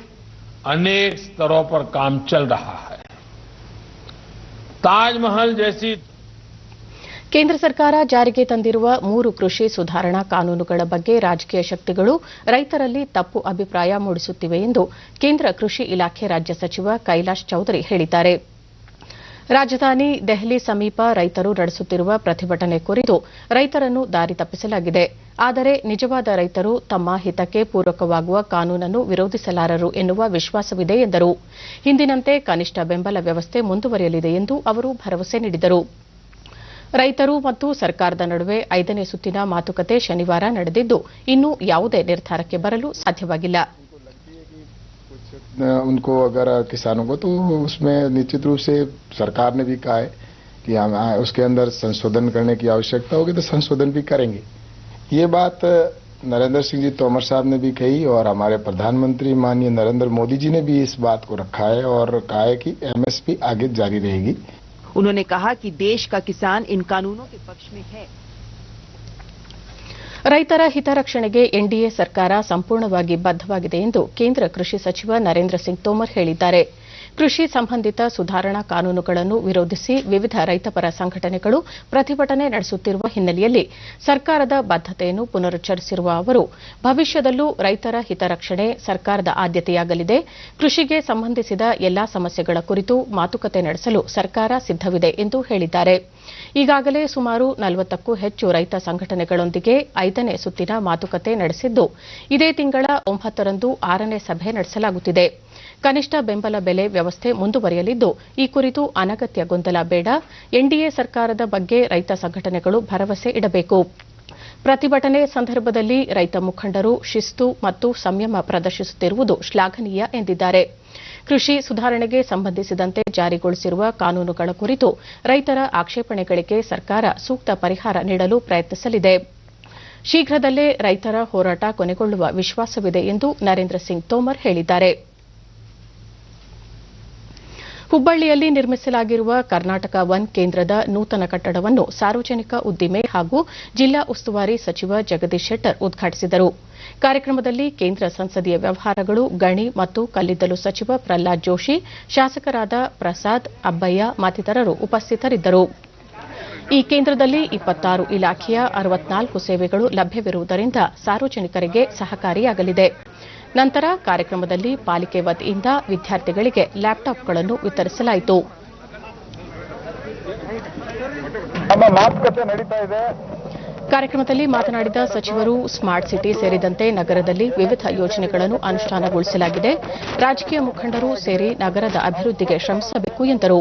अनेक स्तरों पर काम चल रहा है। ताजमहल जैसी ಕೇಂದ್ರ ಸರ್ಕಾರ ಜಾರಿಗೆ ತಂದಿರುವ 3 ಕೃಷಿ ಸುಧಾರಣಾ ಕಾನೂನುಗಳ ಬಗ್ಗೆ ರಾಜಕೀಯ ಶಕ್ತಿಗಳು ರೈತರಲ್ಲಿ ತಪ್ಪು ಅಭಿಪ್ರಾಯ ಮೂಡಿಸುತ್ತಿವೆ ಎಂದು ಕೇಂದ್ರ ಕೃಷಿ ಇಲಾಖೆ ರಾಜ್ಯ ಸಚಿವ ಕೈಲಾಶ್ ಚೌಧರಿ ಹೇಳಿದ್ದಾರೆ. ರಾಜಧಾನಿ ದೆಹಲಿ ಸಮೀಪ ರೈತರು ನಡೆಸುತ್ತಿರುವ ಪ್ರತಿಭಟನೆ ಕುರಿತು ರೈತರನ್ನು ದಾರಿ ತಪ್ಪಿಸಲಾಗಿದೆ. ಆದರೆ ನಿಜವಾದ ರೈತರು ತಮ್ಮ ಹಿತಕ್ಕೆ ಪೂರಕವಾಗುವ ಕಾನೂನನ್ನು ವಿರೋಧಿಸಲಾರರು ಎನ್ನುವ ವಿಶ್ವಾಸವಿದೆ ಎಂದರು. ಹಿಂದಿನಂತೆ ಕನಿಷ್ಠ ಬೆಂಬಲ ವ್ಯವಸ್ಥೆ ಮುಂದುವರಿಯಲಿದೆ ಎಂದು ಅವರು ಭರವಸೆ ನೀಡಿದರು. ರೈತರು ಮತ್ತು ಸರ್ಕಾರದ ನಡುವೆ 5ನೇ ಸುತ್ತಿನ ಮಾತುಕತೆ ಶನಿವಾರ ನಡೆದಿದ್ದು ಇನ್ನೂ ಯಾವುದೇ ನಿರ್ಧಾರಕ್ಕೆ ಬರಲು ಸಾಧ್ಯವಾಗಿಲ್ಲ. उनको अगर किसानों को तो उसमें निश्चित रूप से सरकार ने भी कहा है कि हम उसके अंदर संशोधन करने की आवश्यकता होगी तो संशोधन भी करेंगे. ये बात नरेंद्र सिंह जी तोमर साहब ने भी कही और हमारे प्रधानमंत्री माननीय नरेंद्र मोदी जी ने भी इस बात को रखा है और कहा है कि एमएसपी आगे जारी रहेगी. उन्होंने कहा कि देश का किसान इन कानूनों के पक्ष में है. ರೈತರ ಹಿತರಕ್ಷಣೆಗೆ ಎನ್ಡಿಎ ಸರ್ಕಾರ ಸಂಪೂರ್ಣವಾಗಿ ಬದ್ಧವಾಗಿದೆ ಎಂದು ಕೇಂದ್ರ ಕೃಷಿ ಸಚಿವ ನರೇಂದ್ರ ಸಿಂಗ್ ತೋಮರ್ ಹೇಳಿದ್ದಾರೆ. ಕೃಷಿ ಸಂಬಂಧಿತ ಸುಧಾರಣಾ ಕಾನೂನುಗಳನ್ನು ವಿರೋಧಿಸಿ ವಿವಿಧ ರೈತಪರ ಸಂಘಟನೆಗಳು ಪ್ರತಿಭಟನೆ ನಡೆಸುತ್ತಿರುವ ಹಿನ್ನೆಲೆಯಲ್ಲಿ ಸರ್ಕಾರದ ಬದ್ಧತೆಯನ್ನು ಪುನರುಚ್ಚರಿಸಿರುವ ಅವರು, ಭವಿಷ್ಯದಲ್ಲೂ ರೈತರ ಹಿತರಕ್ಷಣೆ ಸರ್ಕಾರದ ಆದ್ಯತೆಯಾಗಲಿದೆ. ಕೃಷಿಗೆ ಸಂಬಂಧಿಸಿದ ಎಲ್ಲಾ ಸಮಸ್ಯೆಗಳ ಕುರಿತು ಮಾತುಕತೆ ನಡೆಸಲು ಸರ್ಕಾರ ಸಿದ್ದವಿದೆ ಎಂದು ಹೇಳಿದ್ದಾರೆ. ಈಗಾಗಲೇ ಸುಮಾರು 40ಕ್ಕೂ ಹೆಚ್ಚು ರೈತ ಸಂಘಟನೆಗಳೊಂದಿಗೆ 5ನೇ ಸುತ್ತಿನ ಮಾತುಕತೆ ನಡೆಸಿದ್ದು, ಇದೇ ತಿಂಗಳ 9ರಂದು 6ನೇ ಸಭೆ ನಡೆಸಲಾಗುತ್ತಿದೆ. ಕನಿಷ್ಠ ಬೆಂಬಲ ಬೆಲೆ ವ್ಯವಸ್ಥೆ ಮುಂದುವರಿಯಲಿದ್ದು, ಈ ಕುರಿತು ಅನಗತ್ಯ ಗೊಂದಲ ಬೇಡ. ಎನ್ಡಿಎ ಸರ್ಕಾರದ ಬಗ್ಗೆ ರೈತ ಸಂಘಟನೆಗಳು ಭರವಸೆ ಇಡಬೇಕು. ಪ್ರತಿಭಟನೆ ಸಂದರ್ಭದಲ್ಲಿ ರೈತ ಮುಖಂಡರು ಶಿಸ್ತು ಮತ್ತು ಸಂಯಮ ಪ್ರದರ್ಶಿಸುತ್ತಿರುವುದು ಶ್ಲಾಘನೀಯ ಎಂದಿದ್ದಾರೆ. ಕೃಷಿ ಸುಧಾರಣೆಗೆ ಸಂಬಂಧಿಸಿದಂತೆ ಜಾರಿಗೊಳಿಸಿರುವ ಕಾನೂನುಗಳ ಕುರಿತು ರೈತರ ಆಕ್ಷೇಪಣೆಗಳಿಗೆ ಸರ್ಕಾರ ಸೂಕ್ತ ಪರಿಹಾರ ನೀಡಲು ಪ್ರಯತ್ನಿಸಲಿದೆ. ಶೀಘ್ರದಲ್ಲೇ ರೈತರ ಹೋರಾಟ ಕೊನೆಗೊಳ್ಳುವ ವಿಶ್ವಾಸವಿದೆ ಎಂದು ನರೇಂದ್ರ ಸಿಂಗ್ ತೋಮರ್ ಹೇಳಿದ್ದಾರೆ. ಹುಬ್ಬಳ್ಳಿಯಲ್ಲಿ ನಿರ್ಮಿಸಲಾಗಿರುವ ಕರ್ನಾಟಕ ಒನ್ ಕೇಂದ್ರದ ನೂತನ ಕಟ್ಟಡವನ್ನು ಸಾರ್ವಜನಿಕ ಉದ್ದಿಮೆ ಹಾಗೂ ಜಿಲ್ಲಾ ಉಸ್ತುವಾರಿ ಸಚಿವ ಜಗದೀಶ್ ಶೆಟ್ಟರ್ ಉದ್ಘಾಟಿಸಿದರು. ಕಾರ್ಯಕ್ರಮದಲ್ಲಿ ಕೇಂದ್ರ ಸಂಸದೀಯ ವ್ಯವಹಾರಗಳು, ಗಣಿ ಮತ್ತು ಕಲ್ಲಿದ್ದಲು ಸಚಿವ ಪ್ರಹ್ಲಾದ್ ಜೋಶಿ, ಶಾಸಕರಾದ ಪ್ರಸಾದ್, ಅಬ್ಬಯ್ಯ ಮತ್ತಿತರರು ಉಪಸ್ಥಿತರಿದ್ದರು. ಈ ಕೇಂದ್ರದಲ್ಲಿ 26 ಇಲಾಖೆಯ 64 ಸೇವೆಗಳು ಲಭ್ಯವಿರುವುದರಿಂದ ಸಾರ್ವಜನಿಕರಿಗೆ ಸಹಕಾರಿಯಾಗಲಿದೆ. ನಂತರ ಕಾರ್ಯಕ್ರಮದಲ್ಲಿ ಪಾಲಿಕೆ ವತಿಯಿಂದ ವಿದ್ಯಾರ್ಥಿಗಳಿಗೆ ಲ್ಯಾಪ್ಟಾಪ್ಗಳನ್ನು ವಿತರಿಸಲಾಯಿತು. ಕಾರ್ಯಕ್ರಮದಲ್ಲಿ ಮಾತನಾಡಿದ ಸಚಿವರು, ಸ್ಮಾರ್ಟ್ ಸಿಟಿ ಸೇರಿದಂತೆ ನಗರದಲ್ಲಿ ವಿವಿಧ ಯೋಜನೆಗಳನ್ನು ಅನುಷ್ಠಾನಗೊಳಿಸಲಾಗಿದೆ. ರಾಜಕೀಯ ಮುಖಂಡರು ಸೇರಿ ನಗರದ ಅಭಿವೃದ್ಧಿಗೆ ಶ್ರಮಿಸಬೇಕು ಎಂದರು.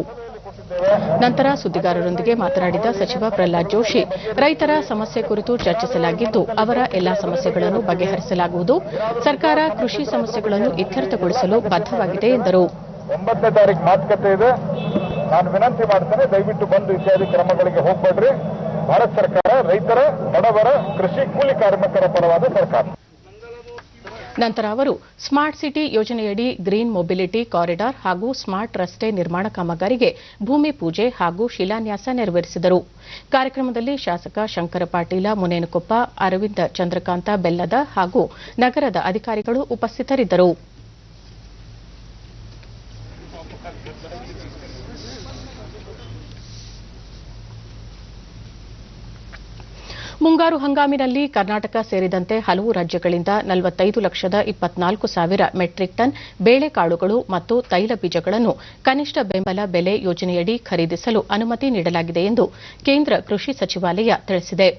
ನಂತರ ಸುದ್ದಿಗಾರರೊಂದಿಗೆ ಮಾತನಾಡಿದ ಸಚಿವ ಪ್ರಹ್ಲಾದ್ ಜೋಶಿ, ರೈತರ ಸಮಸ್ಯೆ ಕುರಿತು ಚರ್ಚಿಸಲಾಗಿದ್ದು, ಅವರ ಎಲ್ಲಾ ಸಮಸ್ಯೆಗಳನ್ನು ಬಗೆಹರಿಸಲಾಗುವುದು. ಸರ್ಕಾರ ಕೃಷಿ ಸಮಸ್ಯೆಗಳನ್ನು ಇತ್ಯರ್ಥಗೊಳಿಸಲು ಬದ್ಧವಾಗಿದೆ ಎಂದರು. 9ನೇ ತಾರೀಕು ಮಾತುಕತೆ ಇದೆ. ನಾನು ವಿನಂತಿ ಮಾಡ್ತೇನೆ, ದಯವಿಟ್ಟು ಬಂದು ಇತ್ಯಾದಿ ಕ್ರಮಗಳಿಗೆ ಹೋಗಬೇಡ್ರಿ. ಭಾರತ ಸರ್ಕಾರ ರೈತರ, ಬಡವರ, ಕೃಷಿ ಕೂಲಿ ಕಾರ್ಮಿಕರ ಪರವಾದ ಸರ್ಕಾರ. ನಂತರ ಅವರು ಸ್ಮಾರ್ಟ್ ಸಿಟಿ ಯೋಜನೆಯಡಿ ಗ್ರೀನ್ ಮೊಬಿಲಿಟಿ ಕಾರಿಡಾರ್ ಹಾಗೂ ಸ್ಮಾರ್ಟ್ ರಸ್ತೆ ನಿರ್ಮಾಣ ಕಾಮಗಾರಿಗೆ ಭೂಮಿ ಪೂಜೆ ಹಾಗೂ ಶಿಲಾನ್ಯಾಸ ನೆರವೇರಿಸಿದರು. ಕಾರ್ಯಕ್ರಮದಲ್ಲಿ ಶಾಸಕ ಶಂಕರ ಪಾಟೀಲ ಮುನೇನಕೊಪ್ಪ, ಅರವಿಂದ ಚಂದ್ರಕಾಂತ ಬೆಲ್ಲದ ಹಾಗೂ ನಗರದ ಅಧಿಕಾರಿಗಳು ಉಪಸ್ಥಿತರಿದ್ದರು. ಮುಂಗಾರು ಹಂಗಾಮಿನಲ್ಲಿ ಕರ್ನಾಟಕ ಸೇರಿದಂತೆ ಹಲವು ರಾಜ್ಯಗಳಿಂದ 45,24,000 ಮೆಟ್ರಿಕ್ ಟನ್ ಬೇಳೆಕಾಳುಗಳು ಮತ್ತು ತೈಲ ಬೀಜಗಳನ್ನು ಕನಿಷ್ಠ ಬೆಂಬಲ ಬೆಲೆ ಯೋಜನೆಯಡಿ ಖರೀದಿಸಲು ಅನುಮತಿ ನೀಡಲಾಗಿದೆ ಎಂದು ಕೇಂದ್ರ ಕೃಷಿ ಸಚಿವಾಲಯ ತಿಳಿಸಿದೆ.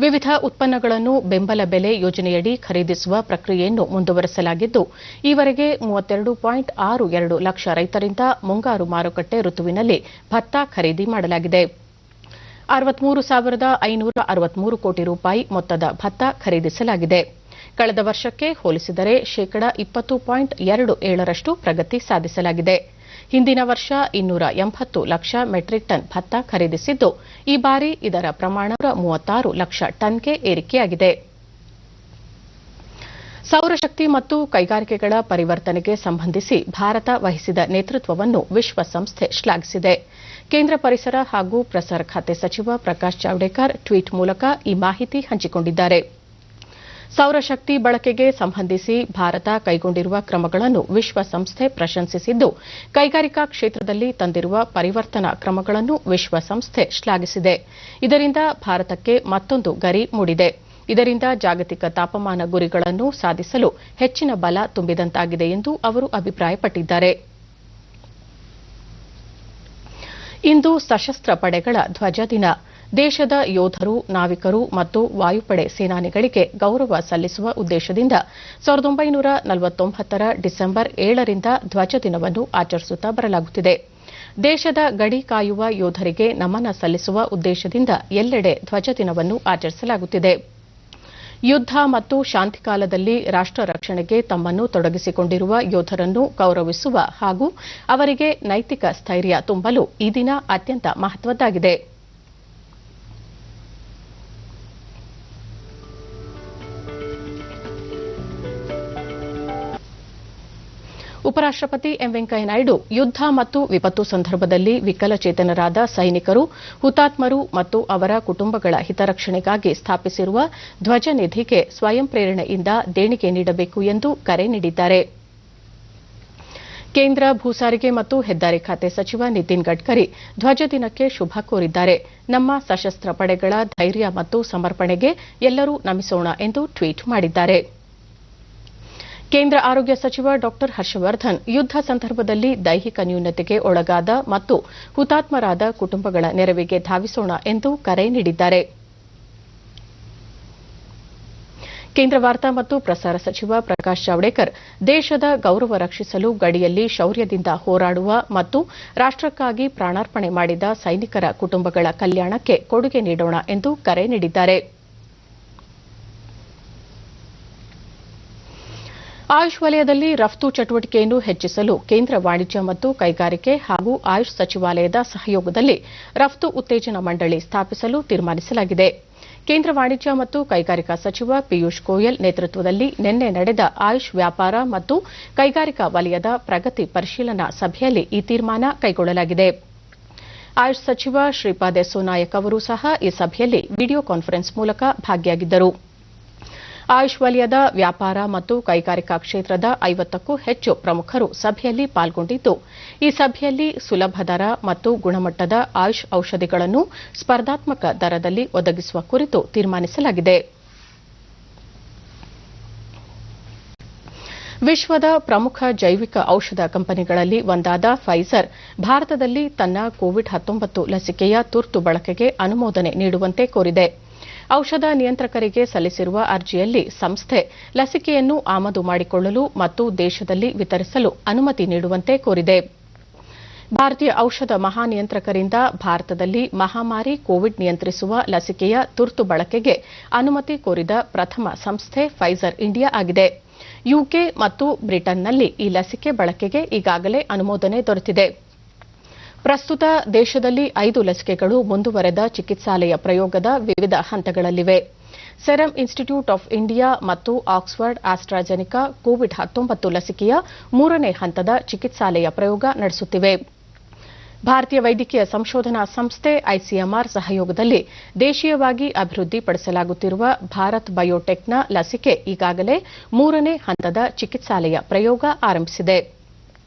ವಿವಿಧ ಉತ್ಪನ್ನಗಳನ್ನು ಬೆಂಬಲ ಬೆಲೆ ಯೋಜನೆಯಡಿ ಖರೀದಿಸುವ ಪ್ರಕ್ರಿಯೆಯನ್ನು ಮುಂದುವರೆಸಲಾಗಿದ್ದು, ಈವರೆಗೆ 32.62 ಲಕ್ಷ ರೈತರಿಂದ ಮುಂಗಾರು ಮಾರುಕಟ್ಟೆ ಋತುವಿನಲ್ಲಿ ಭತ್ತ ಖರೀದಿ ಮಾಡಲಾಗಿದೆ. 63,563 ಕೋಟಿ ರೂಪಾಯಿ ಮೊತ್ತದ ಭತ್ತ ಖರೀದಿಸಲಾಗಿದೆ. ಕಳೆದ ವರ್ಷಕ್ಕೆ ಹೋಲಿಸಿದರೆ ಶೇಕಡಾ 20.27ರಷ್ಟು ಪ್ರಗತಿ ಸಾಧಿಸಲಾಗಿದೆ. ಹಿಂದಿನ ವರ್ಷ 280 ಲಕ್ಷ ಮೆಟ್ರಿಕ್ ಟನ್ ಭತ್ತ ಖರೀದಿಸಿದ್ದು, ಈ ಬಾರಿ ಇದರ ಪ್ರಮಾಣ 36 ಲಕ್ಷ ಟನ್ಗೆ ಏರಿಕೆಯಾಗಿದೆ. ಸೌರಶಕ್ತಿ ಮತ್ತು ಕೈಗಾರಿಕೆಗಳ ಪರಿವರ್ತನೆಗೆ ಸಂಬಂಧಿಸಿ ಭಾರತ ವಹಿಸಿದ ನೇತೃತ್ವವನ್ನು ವಿಶ್ವಸಂಸ್ಥೆ ಶ್ಲಾಘಿಸಿದೆ. ಕೇಂದ್ರ ಪರಿಸರ ಹಾಗೂ ಪ್ರಸಾರ ಖಾತೆ ಸಚಿವ ಪ್ರಕಾಶ್ ಜಾವಡೇಕರ್ ಟ್ವೀಟ್ ಮೂಲಕ ಈ ಮಾಹಿತಿ ಹಂಚಿಕೊಂಡಿದ್ದಾರೆ. ಸೌರಶಕ್ತಿ ಬಳಕೆಗೆ ಸಂಬಂಧಿಸಿ ಭಾರತ ಕೈಗೊಂಡಿರುವ ಕ್ರಮಗಳನ್ನು ವಿಶ್ವಸಂಸ್ಥೆ ಪ್ರಶಂಸಿಸಿದ್ದು, ಕೈಗಾರಿಕಾ ಕ್ಷೇತ್ರದಲ್ಲಿ ತಂದಿರುವ ಪರಿವರ್ತನಾ ಕ್ರಮಗಳನ್ನು ವಿಶ್ವಸಂಸ್ಥೆ ಶ್ಲಾಘಿಸಿದೆ. ಇದರಿಂದ ಭಾರತಕ್ಕೆ ಮತ್ತೊಂದು ಗರಿ ಮೂಡಿದೆ. ಇದರಿಂದ ಜಾಗತಿಕ ತಾಪಮಾನ ಗುರಿಗಳನ್ನು ಸಾಧಿಸಲು ಹೆಚ್ಚಿನ ಬಲ ತುಂಬಿದಂತಾಗಿದೆ ಎಂದು ಅವರು ಅಭಿಪ್ರಾಯಪಟ್ಟಿದ್ದಾರೆ. ಇಂದು ಸಶಸ್ತ್ರ ಪಡೆಗಳ ಧ್ವಜ ದಿನ. ದೇಶದ ಯೋಧರು, ನಾವಿಕರು ಮತ್ತು ವಾಯುಪಡೆ ಸೇನಾನಿಗಳಿಗೆ ಗೌರವ ಸಲ್ಲಿಸುವ ಉದ್ದೇಶದಿಂದ 1949ರ ಡಿಸೆಂಬರ್ 7ರಿಂದ ಧ್ವಜ ದಿನವನ್ನು ಆಚರಿಸುತ್ತಾ ಬರಲಾಗುತ್ತಿದೆ. ದೇಶದ ಗಡಿ ಕಾಯುವ ಯೋಧರಿಗೆ ನಮನ ಸಲ್ಲಿಸುವ ಉದ್ದೇಶದಿಂದ ಎಲ್ಲೆಡೆ ಧ್ವಜ ದಿನವನ್ನು ಆಚರಿಸಲಾಗುತ್ತಿದೆ. ಯುದ್ಧ ಮತ್ತು ಶಾಂತಿಕಾಲದಲ್ಲಿ ರಾಷ್ಟ್ರ ರಕ್ಷಣೆಗೆ ತಮ್ಮನ್ನು ತೊಡಗಿಸಿಕೊಂಡಿರುವ ಯೋಧರನ್ನು ಗೌರವಿಸುವ ಹಾಗೂ ಅವರಿಗೆ ನೈತಿಕ ಸ್ಥೈರ್ಯ ತುಂಬಲು ಈ ದಿನ ಅತ್ಯಂತ ಮಹತ್ವದ್ದಾಗಿದೆ. ಉಪರಾಷ್ಟಪತಿ ಎಂ ವೆಂಕಯ್ಯನಾಯ್ಡು ಯುದ್ಧ ಮತ್ತು ವಿಪತ್ತು ಸಂದರ್ಭದಲ್ಲಿ ವಿಕಲಚೇತನರಾದ ಸೈನಿಕರು, ಹುತಾತ್ಮರು ಮತ್ತು ಅವರ ಕುಟುಂಬಗಳ ಹಿತರಕ್ಷಣೆಗಾಗಿ ಸ್ಥಾಪಿಸಿರುವ ಧ್ವಜ ನಿಧಿಗೆ ಸ್ವಯಂ ಪ್ರೇರಣೆಯಿಂದ ದೇಣಿಗೆ ನೀಡಬೇಕು ಎಂದು ಕರೆ ನೀಡಿದ್ದಾರೆ. ಕೇಂದ್ರ ಭೂ ಸಾರಿಗೆ ಮತ್ತು ಹೆದ್ದಾರಿ ಖಾತೆ ಸಚಿವ ನಿತಿನ್ ಗಡ್ಕರಿ ಧ್ವಜ ದಿನಕ್ಕೆ ಶುಭ ಕೋರಿದ್ದಾರೆ. ನಮ್ಮ ಸಶಸ್ತ್ರ ಪಡೆಗಳ ಧೈರ್ಯ ಮತ್ತು ಸಮರ್ಪಣೆಗೆ ಎಲ್ಲರೂ ನಮಿಸೋಣ ಎಂದು ಟ್ವೀಟ್ ಮಾಡಿದ್ದಾರೆ. ಕೇಂದ್ರ ಆರೋಗ್ಯ ಸಚಿವ ಡಾ ಹರ್ಷವರ್ಧನ್ ಯುದ್ಧ ಸಂದರ್ಭದಲ್ಲಿ ದೈಹಿಕ ನ್ಯೂನತೆಗೆ ಒಳಗಾದ ಮತ್ತು ಹುತಾತ್ಮರಾದ ಕುಟುಂಬಗಳ ನೆರವಿಗೆ ಧಾವಿಸೋಣ ಎಂದು ಕರೆ ನೀಡಿದ್ದಾರೆ. ಕೇಂದ್ರ ವಾರ್ತಾ ಮತ್ತು ಪ್ರಸಾರ ಸಚಿವ ಪ್ರಕಾಶ್ ಜಾವಡೇಕರ್ ದೇಶದ ಗೌರವ ರಕ್ಷಿಸಲು ಗಡಿಯಲ್ಲಿ ಶೌರ್ಯದಿಂದ ಹೋರಾಡುವ ಮತ್ತು ರಾಷ್ಟಕ್ಕಾಗಿ ಪ್ರಾಣಾರ್ಪಣೆ ಮಾಡಿದ ಸೈನಿಕರ ಕುಟುಂಬಗಳ ಕಲ್ಯಾಣಕ್ಕೆ ಕೊಡುಗೆ ನೀಡೋಣ ಎಂದು ಕರೆ ನೀಡಿದ್ದಾರೆ. ಆಯುಷ್ ವಲಯದಲ್ಲಿ ರಫ್ತು ಚಟುವಟಿಕೆಯನ್ನು ಹೆಚ್ಚಿಸಲು ಕೇಂದ್ರ ವಾಣಿಜ್ಯ ಮತ್ತು ಕೈಗಾರಿಕೆ ಹಾಗೂ ಆಯುಷ್ ಸಚಿವಾಲಯದ ಸಹಯೋಗದಲ್ಲಿ ರಫ್ತು ಉತ್ತೇಜನ ಮಂಡಳಿ ಸ್ಥಾಪಿಸಲು ತೀರ್ಮಾನಿಸಲಾಗಿದೆ. ಕೇಂದ್ರ ವಾಣಿಜ್ಯ ಮತ್ತು ಕೈಗಾರಿಕಾ ಸಚಿವ ಪಿಯೂಷ್ ಗೋಯಲ್ ನೇತೃತ್ವದಲ್ಲಿ ನಿನ್ನೆ ನಡೆದ ಆಯುಷ್ ವ್ಯಾಪಾರ ಮತ್ತು ಕೈಗಾರಿಕಾ ವಲಯದ ಪ್ರಗತಿ ಪರಿಶೀಲನಾ ಸಭೆಯಲ್ಲಿ ಈ ತೀರ್ಮಾನ ಕೈಗೊಳ್ಳಲಾಗಿದೆ. ಆಯುಷ್ ಸಚಿವ ಶ್ರೀಪಾದ್ ಯೆಸ್ಸೋ ನಾಯಕ್ ಅವರು ಸಹ ಈ ಸಭೆಯಲ್ಲಿ ವಿಡಿಯೋ ಕಾನ್ಫರೆನ್ಸ್ ಮೂಲಕ ಭಾಗಿಯಾಗಿದ್ದರು. ಆಯುಷ್ ವಲಯದ ವ್ಯಾಪಾರ ಮತ್ತು ಕೈಗಾರಿಕಾ ಕ್ಷೇತ್ರದ 50ಕ್ಕೂ ಹೆಚ್ಚು ಪ್ರಮುಖರು ಸಭೆಯಲ್ಲಿ ಪಾಲ್ಗೊಂಡಿದ್ದು, ಈ ಸಭೆಯಲ್ಲಿ ಸುಲಭ ದರ ಮತ್ತು ಗುಣಮಟ್ಟದ ಆಯುಷ್ ಔಷಧಿಗಳನ್ನು ಸ್ಪರ್ಧಾತ್ಮಕ ದರದಲ್ಲಿ ಒದಗಿಸುವ ಕುರಿತು ತೀರ್ಮಾನಿಸಲಾಗಿದೆ. ವಿಶ್ವದ ಪ್ರಮುಖ ಜೈವಿಕ ಔಷಧ ಕಂಪನಿಗಳಲ್ಲಿ ಒಂದಾದ ಫೈಜರ್ ಭಾರತದಲ್ಲಿ ತನ್ನ ಕೋವಿಡ್-19 ಲಸಿಕೆಯ ತುರ್ತು ಬಳಕೆಗೆ ಅನುಮೋದನೆ ನೀಡುವಂತೆ ಕೋರಿದೆ. ಔಷಧ ನಿಯಂತ್ರಕರಿಗೆ ಸಲ್ಲಿಸಿರುವ ಅರ್ಜಿಯಲ್ಲಿ ಸಂಸ್ಥೆ ಲಸಿಕೆಯನ್ನು ಆಮದು ಮಾಡಿಕೊಳ್ಳಲು ಮತ್ತು ದೇಶದಲ್ಲಿ ವಿತರಿಸಲು ಅನುಮತಿ ನೀಡುವಂತೆ ಕೋರಿದೆ. ಭಾರತೀಯ ಔಷಧ ಮಹಾನಿಯಂತ್ರಕರಿಂದ ಭಾರತದಲ್ಲಿ ಮಹಾಮಾರಿ ಕೋವಿಡ್ ನಿಯಂತ್ರಿಸುವ ಲಸಿಕೆಯ ತುರ್ತು ಬಳಕೆಗೆ ಅನುಮತಿ ಕೋರಿದ ಪ್ರಥಮ ಸಂಸ್ಥೆ ಫೈಜರ್ ಇಂಡಿಯಾ ಆಗಿದೆ. ಯುಕೆ ಮತ್ತು ಬ್ರಿಟನ್ನಲ್ಲಿ ಈ ಲಸಿಕೆ ಬಳಕೆಗೆ ಈಗಾಗಲೇ ಅನುಮೋದನೆ ದೊರೆತಿದೆ. ಪ್ರಸ್ತುತ ದೇಶದಲ್ಲಿ 5 ಲಸಿಕೆಗಳು ಮುಂದುವರೆದ ಚಿಕಿತ್ಸಾಲಯ ಪ್ರಯೋಗದ ವಿವಿಧ ಹಂತಗಳಲ್ಲಿವೆ. ಸೆರಮ್ ಇನ್ಸ್ಟಿಟ್ಯೂಟ್ ಆಫ್ ಇಂಡಿಯಾ ಮತ್ತು ಆಕ್ಸ್ಫರ್ಡ್ ಆಸ್ಟ್ರಾಜೆನಿಕಾ ಕೋವಿಡ್-19 ಲಸಿಕೆಯ 3ನೇ ಹಂತದ ಚಿಕಿತ್ಸಾಲಯ ಪ್ರಯೋಗ ನಡೆಸುತ್ತಿವೆ. ಭಾರತೀಯ ವೈದ್ಯಕೀಯ ಸಂಶೋಧನಾ ಸಂಸ್ಥೆ ಐಸಿಎಂಆರ್ ಸಹಯೋಗದಲ್ಲಿ ದೇಶೀಯವಾಗಿ ಅಭಿವೃದ್ಧಿಪಡಿಸಲಾಗುತ್ತಿರುವ ಭಾರತ್ ಬಯೋಟೆಕ್ನ ಲಸಿಕೆ ಈಗಾಗಲೇ 3ನೇ ಹಂತದ ಚಿಕಿತ್ಸಾಲಯ ಪ್ರಯೋಗ ಆರಂಭಿಸಿದೆ.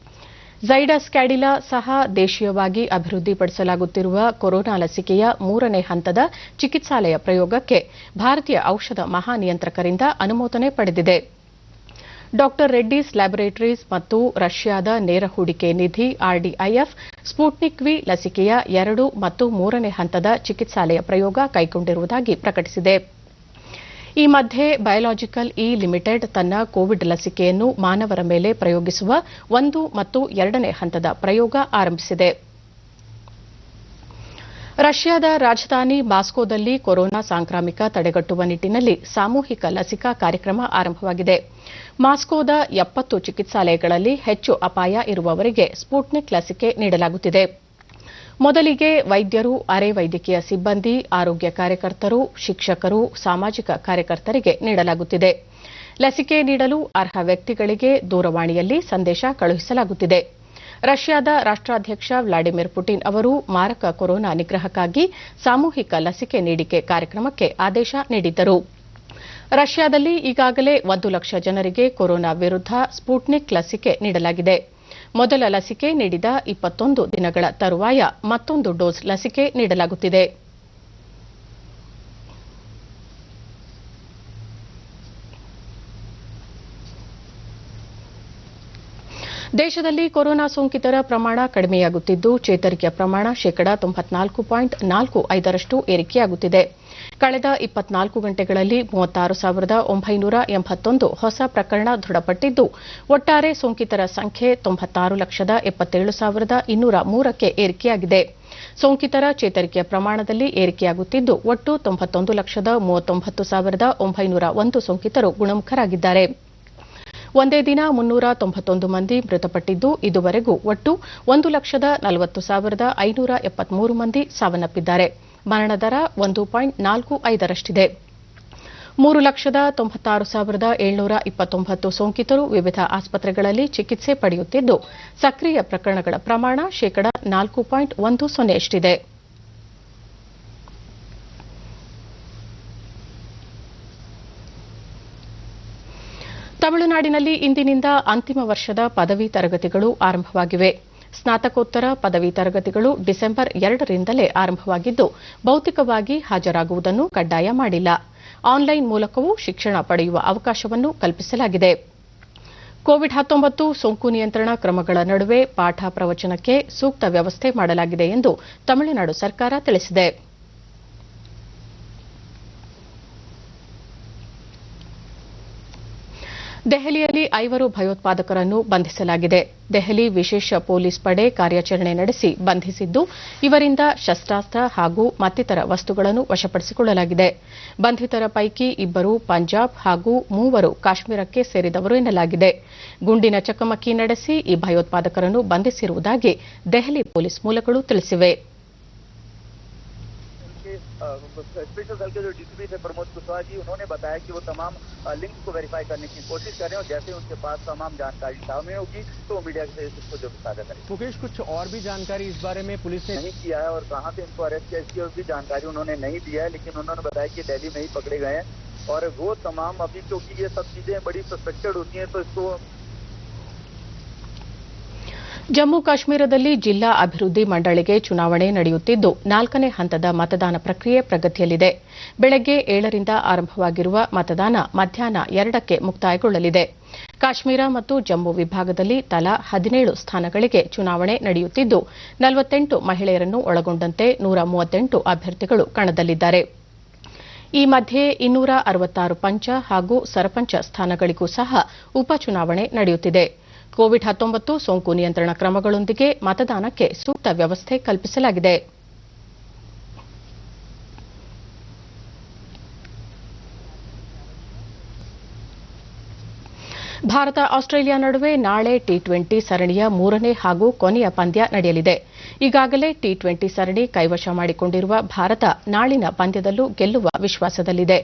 ಝೈಡಸ್ ಕ್ಯಾಡಿಲಾ ಸಹ ದೇಶೀಯವಾಗಿ ಅಭಿವೃದ್ಧಿಪಡಿಸಲಾಗುತ್ತಿರುವ ಕೊರೋನಾ ಲಸಿಕೆಯ 3ನೇ ಹಂತದ ಚಿಕಿತ್ಸಾಲಯ ಪ್ರಯೋಗಕ್ಕೆ ಭಾರತೀಯ ಔಷಧ ಮಹಾನಿಯಂತ್ರಕರಿಂದ ಅನುಮೋದನೆ ಪಡೆದಿದೆ. ಡಾ ರೆಡ್ಡೀಸ್ ಲ್ಯಾಬೊರೇಟರೀಸ್ ಮತ್ತು ರಷ್ಯಾದ ನೇರ ಹೂಡಿಕೆ ನಿಧಿ ಆರ್ಡಿಐಎಫ್ ಸ್ಪುಟ್ನಿಕ್ ವಿ ಲಸಿಕೆಯ 2 ಮತ್ತು 3ನೇ ಹಂತದ ಚಿಕಿತ್ಸಾಲಯ ಪ್ರಯೋಗ ಕೈಗೊಂಡಿರುವುದಾಗಿ ಪ್ರಕಟಿಸಿದೆ. ಈ ಮಧ್ಯೆ ಬಯೋಲಾಜಿಕಲ್ ಇ ಲಿಮಿಟೆಡ್ ತನ್ನ ಕೋವಿಡ್ ಲಸಿಕೆಯನ್ನು ಮಾನವರ ಮೇಲೆ ಪ್ರಯೋಗಿಸುವ 1 ಮತ್ತು 2ನೇ ಹಂತದ ಪ್ರಯೋಗ ಆರಂಭಿಸಿದೆ. ರಷ್ಯಾದ ರಾಜಧಾನಿ ಮಾಸ್ಕೋದಲ್ಲಿ ಕೊರೋನಾ ಸಾಂಕ್ರಾಮಿಕ ತಡೆಗಟ್ಟುವ ನಿಟ್ಟಿನಲ್ಲಿ ಸಾಮೂಹಿಕ ಲಸಿಕಾ ಕಾರ್ಯಕ್ರಮ ಆರಂಭವಾಗಿದೆ. ಮಾಸ್ಕೋದ 70 ಚಿಕಿತ್ಸಾಲಯಗಳಲ್ಲಿ ಹೆಚ್ಚು ಅಪಾಯ ಇರುವವರಿಗೆ ಸ್ಪುಟ್ನಿಕ್ ಲಸಿಕೆ ನೀಡಲಾಗುತ್ತಿದೆ. ಮೊದಲಿಗೆ ವೈದ್ಯರು, ಅರೆ ವೈದ್ಯಕೀಯ ಸಿಬ್ಬಂದಿ, ಆರೋಗ್ಯ ಕಾರ್ಯಕರ್ತರು, ಶಿಕ್ಷಕರು, ಸಾಮಾಜಿಕ ಕಾರ್ಯಕರ್ತರಿಗೆ ನೀಡಲಾಗುತ್ತಿದೆ. ಲಸಿಕೆ ನೀಡಲು ಅರ್ಹ ವ್ಯಕ್ತಿಗಳಿಗೆ ದೂರವಾಣಿಯಲ್ಲಿ ಸಂದೇಶ ಕಳುಹಿಸಲಾಗುತ್ತಿದೆ. ರಷ್ಯಾದ ರಾಷ್ಟ್ರಾಧ್ಯಕ್ಷ ವ್ಲಾಡಿಮಿರ್ ಪುಟಿನ್ ಅವರು ಮಾರಕ ಕೊರೋನಾ ನಿಗ್ರಹಕ್ಕಾಗಿ ಸಾಮೂಹಿಕ ಲಸಿಕೆ ನೀಡಿಕೆ ಕಾರ್ಯಕ್ರಮಕ್ಕೆ ಆದೇಶ ನೀಡಿದ್ದರು. ರಷ್ಯಾದಲ್ಲಿ ಈಗಾಗಲೇ 1 ಲಕ್ಷ ಜನರಿಗೆ ಕೊರೋನಾ ವಿರುದ್ಧ ಸ್ಪುಟ್ನಿಕ್ ಲಸಿಕೆ ನೀಡಲಾಗಿದೆ. ಮೊದಲ ಲಸಿಕೆ ನೀಡಿದ 21 ದಿನಗಳ ತರುವಾಯ ಮತ್ತೊಂದು ಡೋಸ್ ಲಸಿಕೆ ನೀಡಲಾಗುತ್ತಿದೆ. ದೇಶದಲ್ಲಿ ಕೊರೋನಾ ಸೋಂಕಿತರ ಪ್ರಮಾಣ ಕಡಿಮೆಯಾಗುತ್ತಿದ್ದು, ಚೇತರಿಕೆಯ ಪ್ರಮಾಣ 94.45% ಏರಿಕೆಯಾಗುತ್ತಿದೆ. ಕಳೆದ 24 ಗಂಟೆಗಳಲ್ಲಿ 36,981 ಹೊಸ ಪ್ರಕರಣ ದೃಢಪಟ್ಟಿದ್ದು, ಒಟ್ಟಾರೆ ಸೋಂಕಿತರ ಸಂಖ್ಯೆ 96,77,203ಕ್ಕೆ ಏರಿಕೆಯಾಗಿದೆ. ಸೋಂಕಿತರ ಚೇತರಿಕೆಯ ಪ್ರಮಾಣದಲ್ಲಿ ಏರಿಕೆಯಾಗುತ್ತಿದ್ದು, ಒಟ್ಟು 91,39,901 ಸೋಂಕಿತರು ಗುಣಮುಖರಾಗಿದ್ದಾರೆ. ಒಂದೇ ದಿನ 391 ಮಂದಿ ಮೃತಪಟ್ಟಿದ್ದು, ಇದುವರೆಗೂ ಒಟ್ಟು 1,40,40,573 ಮಂದಿ ಸಾವನ್ನಪ್ಪಿದ್ದಾರೆ. ಮರಣ ದರ 1.45ರಷ್ಟಿದೆ. 3,96,729 ಸೋಂಕಿತರು ವಿವಿಧ ಆಸ್ಪತ್ರೆಗಳಲ್ಲಿ ಚಿಕಿತ್ಸೆ ಪಡೆಯುತ್ತಿದ್ದು, ಸಕ್ರಿಯ ಪ್ರಕರಣಗಳ ಪ್ರಮಾಣ 4.10ರಷ್ಟಿದೆ. ತಮಿಳುನಾಡಿನಲ್ಲಿ ಇಂದಿನಿಂದ ಅಂತಿಮ ವರ್ಷದ ಪದವಿ ತರಗತಿಗಳು ಆರಂಭವಾಗಿವೆ. ಸ್ನಾತಕೋತ್ತರ ಪದವಿ ತರಗತಿಗಳು ಡಿಸೆಂಬರ್ 2ರಿಂದಲೇ ಆರಂಭವಾಗಿದ್ದು, ಭೌತಿಕವಾಗಿ ಹಾಜರಾಗುವುದನ್ನು ಕಡ್ಡಾಯ ಮಾಡಿಲ್ಲ. ಆನ್ಲೈನ್ ಮೂಲಕವೂ ಶಿಕ್ಷಣ ಪಡೆಯುವ ಅವಕಾಶವನ್ನು ಕಲ್ಪಿಸಲಾಗಿದೆ. ಕೋವಿಡ್-19 ಸೋಂಕು ನಿಯಂತ್ರಣ ಕ್ರಮಗಳ ನಡುವೆ ಪಾಠ ಪ್ರವಚನಕ್ಕೆ ಸೂಕ್ತ ವ್ಯವಸ್ಥೆ ಮಾಡಲಾಗಿದೆ ಎಂದು ತಮಿಳುನಾಡು ಸರ್ಕಾರ ತಿಳಿಸಿದೆ. ದೆಹಲಿಯಲ್ಲಿ 5 ಭಯೋತ್ಪಾದಕರನ್ನು ಬಂಧಿಸಲಾಗಿದೆ. ದೆಹಲಿ ವಿಶೇಷ ಪೊಲೀಸ್ ಪಡೆ ಕಾರ್ಯಾಚರಣೆ ನಡೆಸಿ ಬಂಧಿಸಿದ್ದು, ಇವರಿಂದ ಶಸ್ತ್ರಾಸ್ತ್ರ ಹಾಗೂ ಮತ್ತಿತರ ವಸ್ತುಗಳನ್ನು ವಶಪಡಿಸಿಕೊಳ್ಳಲಾಗಿದೆ. ಬಂಧಿತರ ಪೈಕಿ 2 ಪಂಜಾಬ್ ಹಾಗೂ 3 ಕಾಶ್ಮೀರಕ್ಕೆ ಸೇರಿದವರು ಎನ್ನಲಾಗಿದೆ. ಗುಂಡಿನ ಚಕಮಕಿ ನಡೆಸಿ ಈ ಭಯೋತ್ಪಾದಕರನ್ನು ಬಂಧಿಸಿರುವುದಾಗಿ ದೆಹಲಿ ಪೊಲೀಸ್ ಮೂಲಗಳು ತಿಳಿಸಿವೆ. स्पेशल सेल के जो डीसीपी थे प्रमोद कुशवाहा जी, उन्होंने बताया कि वो तमाम लिंक्स को वेरीफाई करने की कोशिश कर रहे हैं और जैसे उनके पास तमाम जानकारी सामने होगी तो वो मीडिया से इसको जो साझा करेंगे। मुकेश, कुछ और भी जानकारी इस बारे में पुलिस ने नहीं किया है और कहां से इनको अरेस्ट किया इसकी भी जानकारी उन्होंने नहीं दिया है, लेकिन उन्होंने बताया कि दिल्ली में ही पकड़े गए हैं और वो तमाम अभी, क्योंकि ये सब चीजें बड़ी सस्पेक्टेड होती हैं तो इसको ಜಮ್ಮು ಕಾಶ್ಮೀರದಲ್ಲಿ ಜಿಲ್ಲಾ ಅಭಿವೃದ್ಧಿ ಮಂಡಳಿಗೆ ಚುನಾವಣೆ ನಡೆಯುತ್ತಿದ್ದು, 4ನೇ ಹಂತದ ಮತದಾನ ಪ್ರಕ್ರಿಯೆ ಪ್ರಗತಿಯಲ್ಲಿದೆ. ಬೆಳಗ್ಗೆ 7ರಿಂದ ಆರಂಭವಾಗಿರುವ ಮತದಾನ ಮಧ್ಯಾಹ್ನ 2ಕ್ಕೆ ಮುಕ್ತಾಯಗೊಳ್ಳಲಿದೆ. ಕಾಶ್ಮೀರ ಮತ್ತು ಜಮ್ಮು ವಿಭಾಗದಲ್ಲಿ ತಲಾ 17 ಸ್ಥಾನಗಳಿಗೆ ಚುನಾವಣೆ ನಡೆಯುತ್ತಿದ್ದು, 48 ಮಹಿಳೆಯರನ್ನು ಒಳಗೊಂಡಂತೆ 138 ಅಭ್ಯರ್ಥಿಗಳು ಕಣದಲ್ಲಿದ್ದಾರೆ. ಈ ಮಧ್ಯೆ 266 ಪಂಚ ಹಾಗೂ ಸರಪಂಚ ಸ್ಥಾನಗಳಿಗೂ ಸಹ ಉಪಚುನಾವಣೆ ನಡೆಯುತ್ತಿದೆ. ಕೋವಿಡ್-19 ಸೋಂಕು ನಿಯಂತ್ರಣ ಕ್ರಮಗಳೊಂದಿಗೆ ಮತದಾನಕ್ಕೆ ಸೂಕ್ತ ವ್ಯವಸ್ಥೆ ಕಲ್ಪಿಸಲಾಗಿದೆ. ಭಾರತ ಆಸ್ಟ್ರೇಲಿಯಾ ನಡುವೆ ನಾಳೆ ಟಿ20 ಸರಣಿಯ 3ನೇ ಹಾಗೂ ಕೊನೆಯ ಪಂದ್ಯ ನಡೆಯಲಿದೆ. ಈಗಾಗಲೇ ಟಿ20 ಸರಣಿ ಕೈವಶ ಮಾಡಿಕೊಂಡಿರುವ ಭಾರತ ನಾಳಿನ ಪಂದ್ಯದಲ್ಲೂ ಗೆಲ್ಲುವ ವಿಶ್ವಾಸದಲ್ಲಿದೆ.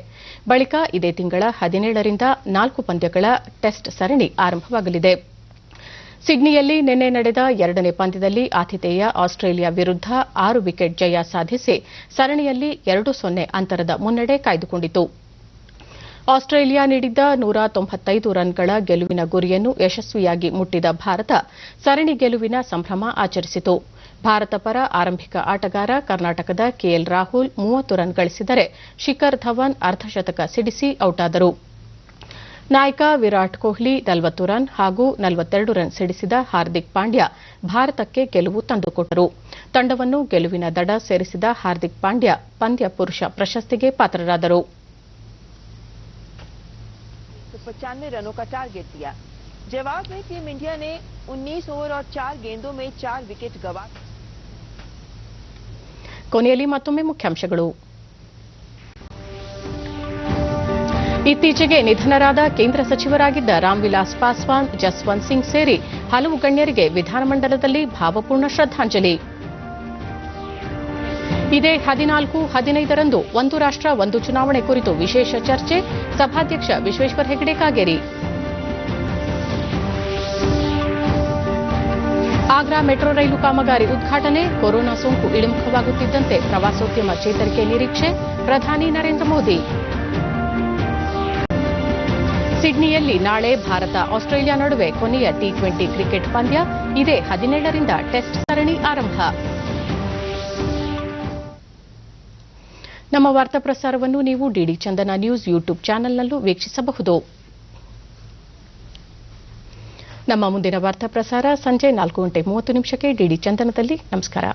ಬಳಿಕ ಇದೇ ತಿಂಗಳ 17ರಿಂದ 4 ಪಂದ್ಯಗಳ ಟೆಸ್ಟ್ ಸರಣಿ ಆರಂಭವಾಗಲಿದೆ. ಸಿಡ್ನಿಯಲ್ಲಿ ನಿನ್ನೆ ನಡೆದ 2ನೇ ಪಂದ್ಯದಲ್ಲಿ ಆತಿಥೇಯ ಆಸ್ಟ್ರೇಲಿಯಾ ವಿರುದ್ಧ 6 ವಿಕೆಟ್ ಜಯ ಸಾಧಿಸಿ ಸರಣಿಯಲ್ಲಿ 2-0 ಅಂತರದ ಮುನ್ನಡೆ ಕಾಯ್ದುಕೊಂಡಿತು. ಆಸ್ಟ್ರೇಲಿಯಾ ನೀಡಿದ್ದ 195 ರನ್ಗಳ ಗೆಲುವಿನ ಗುರಿಯನ್ನು ಯಶಸ್ವಿಯಾಗಿ ಮುಟ್ಟಿದ ಭಾರತ ಸರಣಿ ಗೆಲುವಿನ ಸಂಭ್ರಮ ಆಚರಿಸಿತು. ಭಾರತ ಪರ ಆರಂಭಿಕ ಆಟಗಾರ ಕರ್ನಾಟಕದ ಕೆಎಲ್ ರಾಹುಲ್ 30 ರನ್ ಗಳಿಸಿದರೆ, ಶಿಖರ್ ಧವನ್ ಅರ್ಧಶತಕ ಸಿಡಿಸಿ ಔಟಾದರು. ನಾಯಕ ವಿರಾಟ್ ಕೊಹ್ಲಿ 40 ರನ್ ಹಾಗೂ 42 ರನ್ ಸಿಡಿಸಿದ ಹಾರ್ದಿಕ್ ಪಾಂಡ್ಯ ಭಾರತಕ್ಕೆ ಗೆಲುವು ತಂದುಕೊಟ್ಟರು. ತಂಡವನ್ನು ಗೆಲುವಿನ ದಡ ಸೇರಿಸಿದ ಹಾರ್ದಿಕ್ ಪಾಂಡ್ಯ ಪಂದ್ಯ ಪುರುಷ ಪ್ರಶಸ್ತಿಗೆ ಪಾತ್ರರಾದರು. 95 रनों का टारगेट दिया। जवाब में टीम इंडिया ने 19 ओवर और 4 गेंदों में 4 विकेट गंवा। ಕೊನೆಯಲ್ಲಿ ಮತ್ತೊಮ್ಮೆ ಮುಖ್ಯಾಂಶಗಳು. ಇತ್ತೀಚೆಗೆ ನಿಧನರಾದ ಕೇಂದ್ರ ಸಚಿವರಾಗಿದ್ದ ರಾಮ್ವಿಲಾಸ್ ಪಾಸ್ವಾನ್, ಜಸ್ವಂತ್ ಸಿಂಗ್ ಸೇರಿ ಹಲವು ಗಣ್ಯರಿಗೆ ವಿಧಾನಮಂಡಲದಲ್ಲಿ ಭಾವಪೂರ್ಣ ಶ್ರದ್ಧಾಂಜಲಿ. ಇದೇ 14-15ರಂದು ಒಂದು ರಾಷ್ಟ್ರ ಒಂದು ಚುನಾವಣೆ ಕುರಿತು ವಿಶೇಷ ಚರ್ಚೆ, ಸಭಾಧ್ಯಕ್ಷ ವಿಶ್ವೇಶ್ವರ ಹೆಗಡೆ ಕಾಗೇರಿ. ಆಗ್ರಾ ಮೆಟ್ರೋ ರೈಲು ಕಾಮಗಾರಿ ಉದ್ಘಾಟನೆ, ಕೊರೋನಾ ಸೋಂಕು ಇಳಿಮುಖವಾಗುತ್ತಿದ್ದಂತೆ ಪ್ರವಾಸೋದ್ಯಮ ಚೇತರಿಕೆ ನಿರೀಕ್ಷೆ, ಪ್ರಧಾನಿ ನರೇಂದ್ರ ಮೋದಿ. ಸಿಡ್ನಿಯಲ್ಲಿ ನಾಳೆ ಭಾರತ ಆಸ್ಟ್ರೇಲಿಯಾ ನಡುವೆ ಕೊನೆಯ ಟಿ20 ಕ್ರಿಕೆಟ್ ಪಂದ್ಯ. ಇದೇ 17ರಿಂದ ಟೆಸ್ಟ್ ಸರಣಿ ಆರಂಭ. ನಮ್ಮ ವಾರ್ತಾ ಪ್ರಸಾರವನ್ನು ನೀವು ಡಿಡಿ ಚಂದನ ನ್ಯೂಸ್ ಯೂಟ್ಯೂಬ್ ಚಾನೆಲ್ನಲ್ಲೂ ವೀಕ್ಷಿಸಬಹುದು. ನಮ್ಮ ಮುಂದಿನ ವಾರ್ತಾ ಪ್ರಸಾರ ಸಂಜೆ 4:30 ಡಿಡಿ ಚಂದನದಲ್ಲಿ. ನಮಸ್ಕಾರ.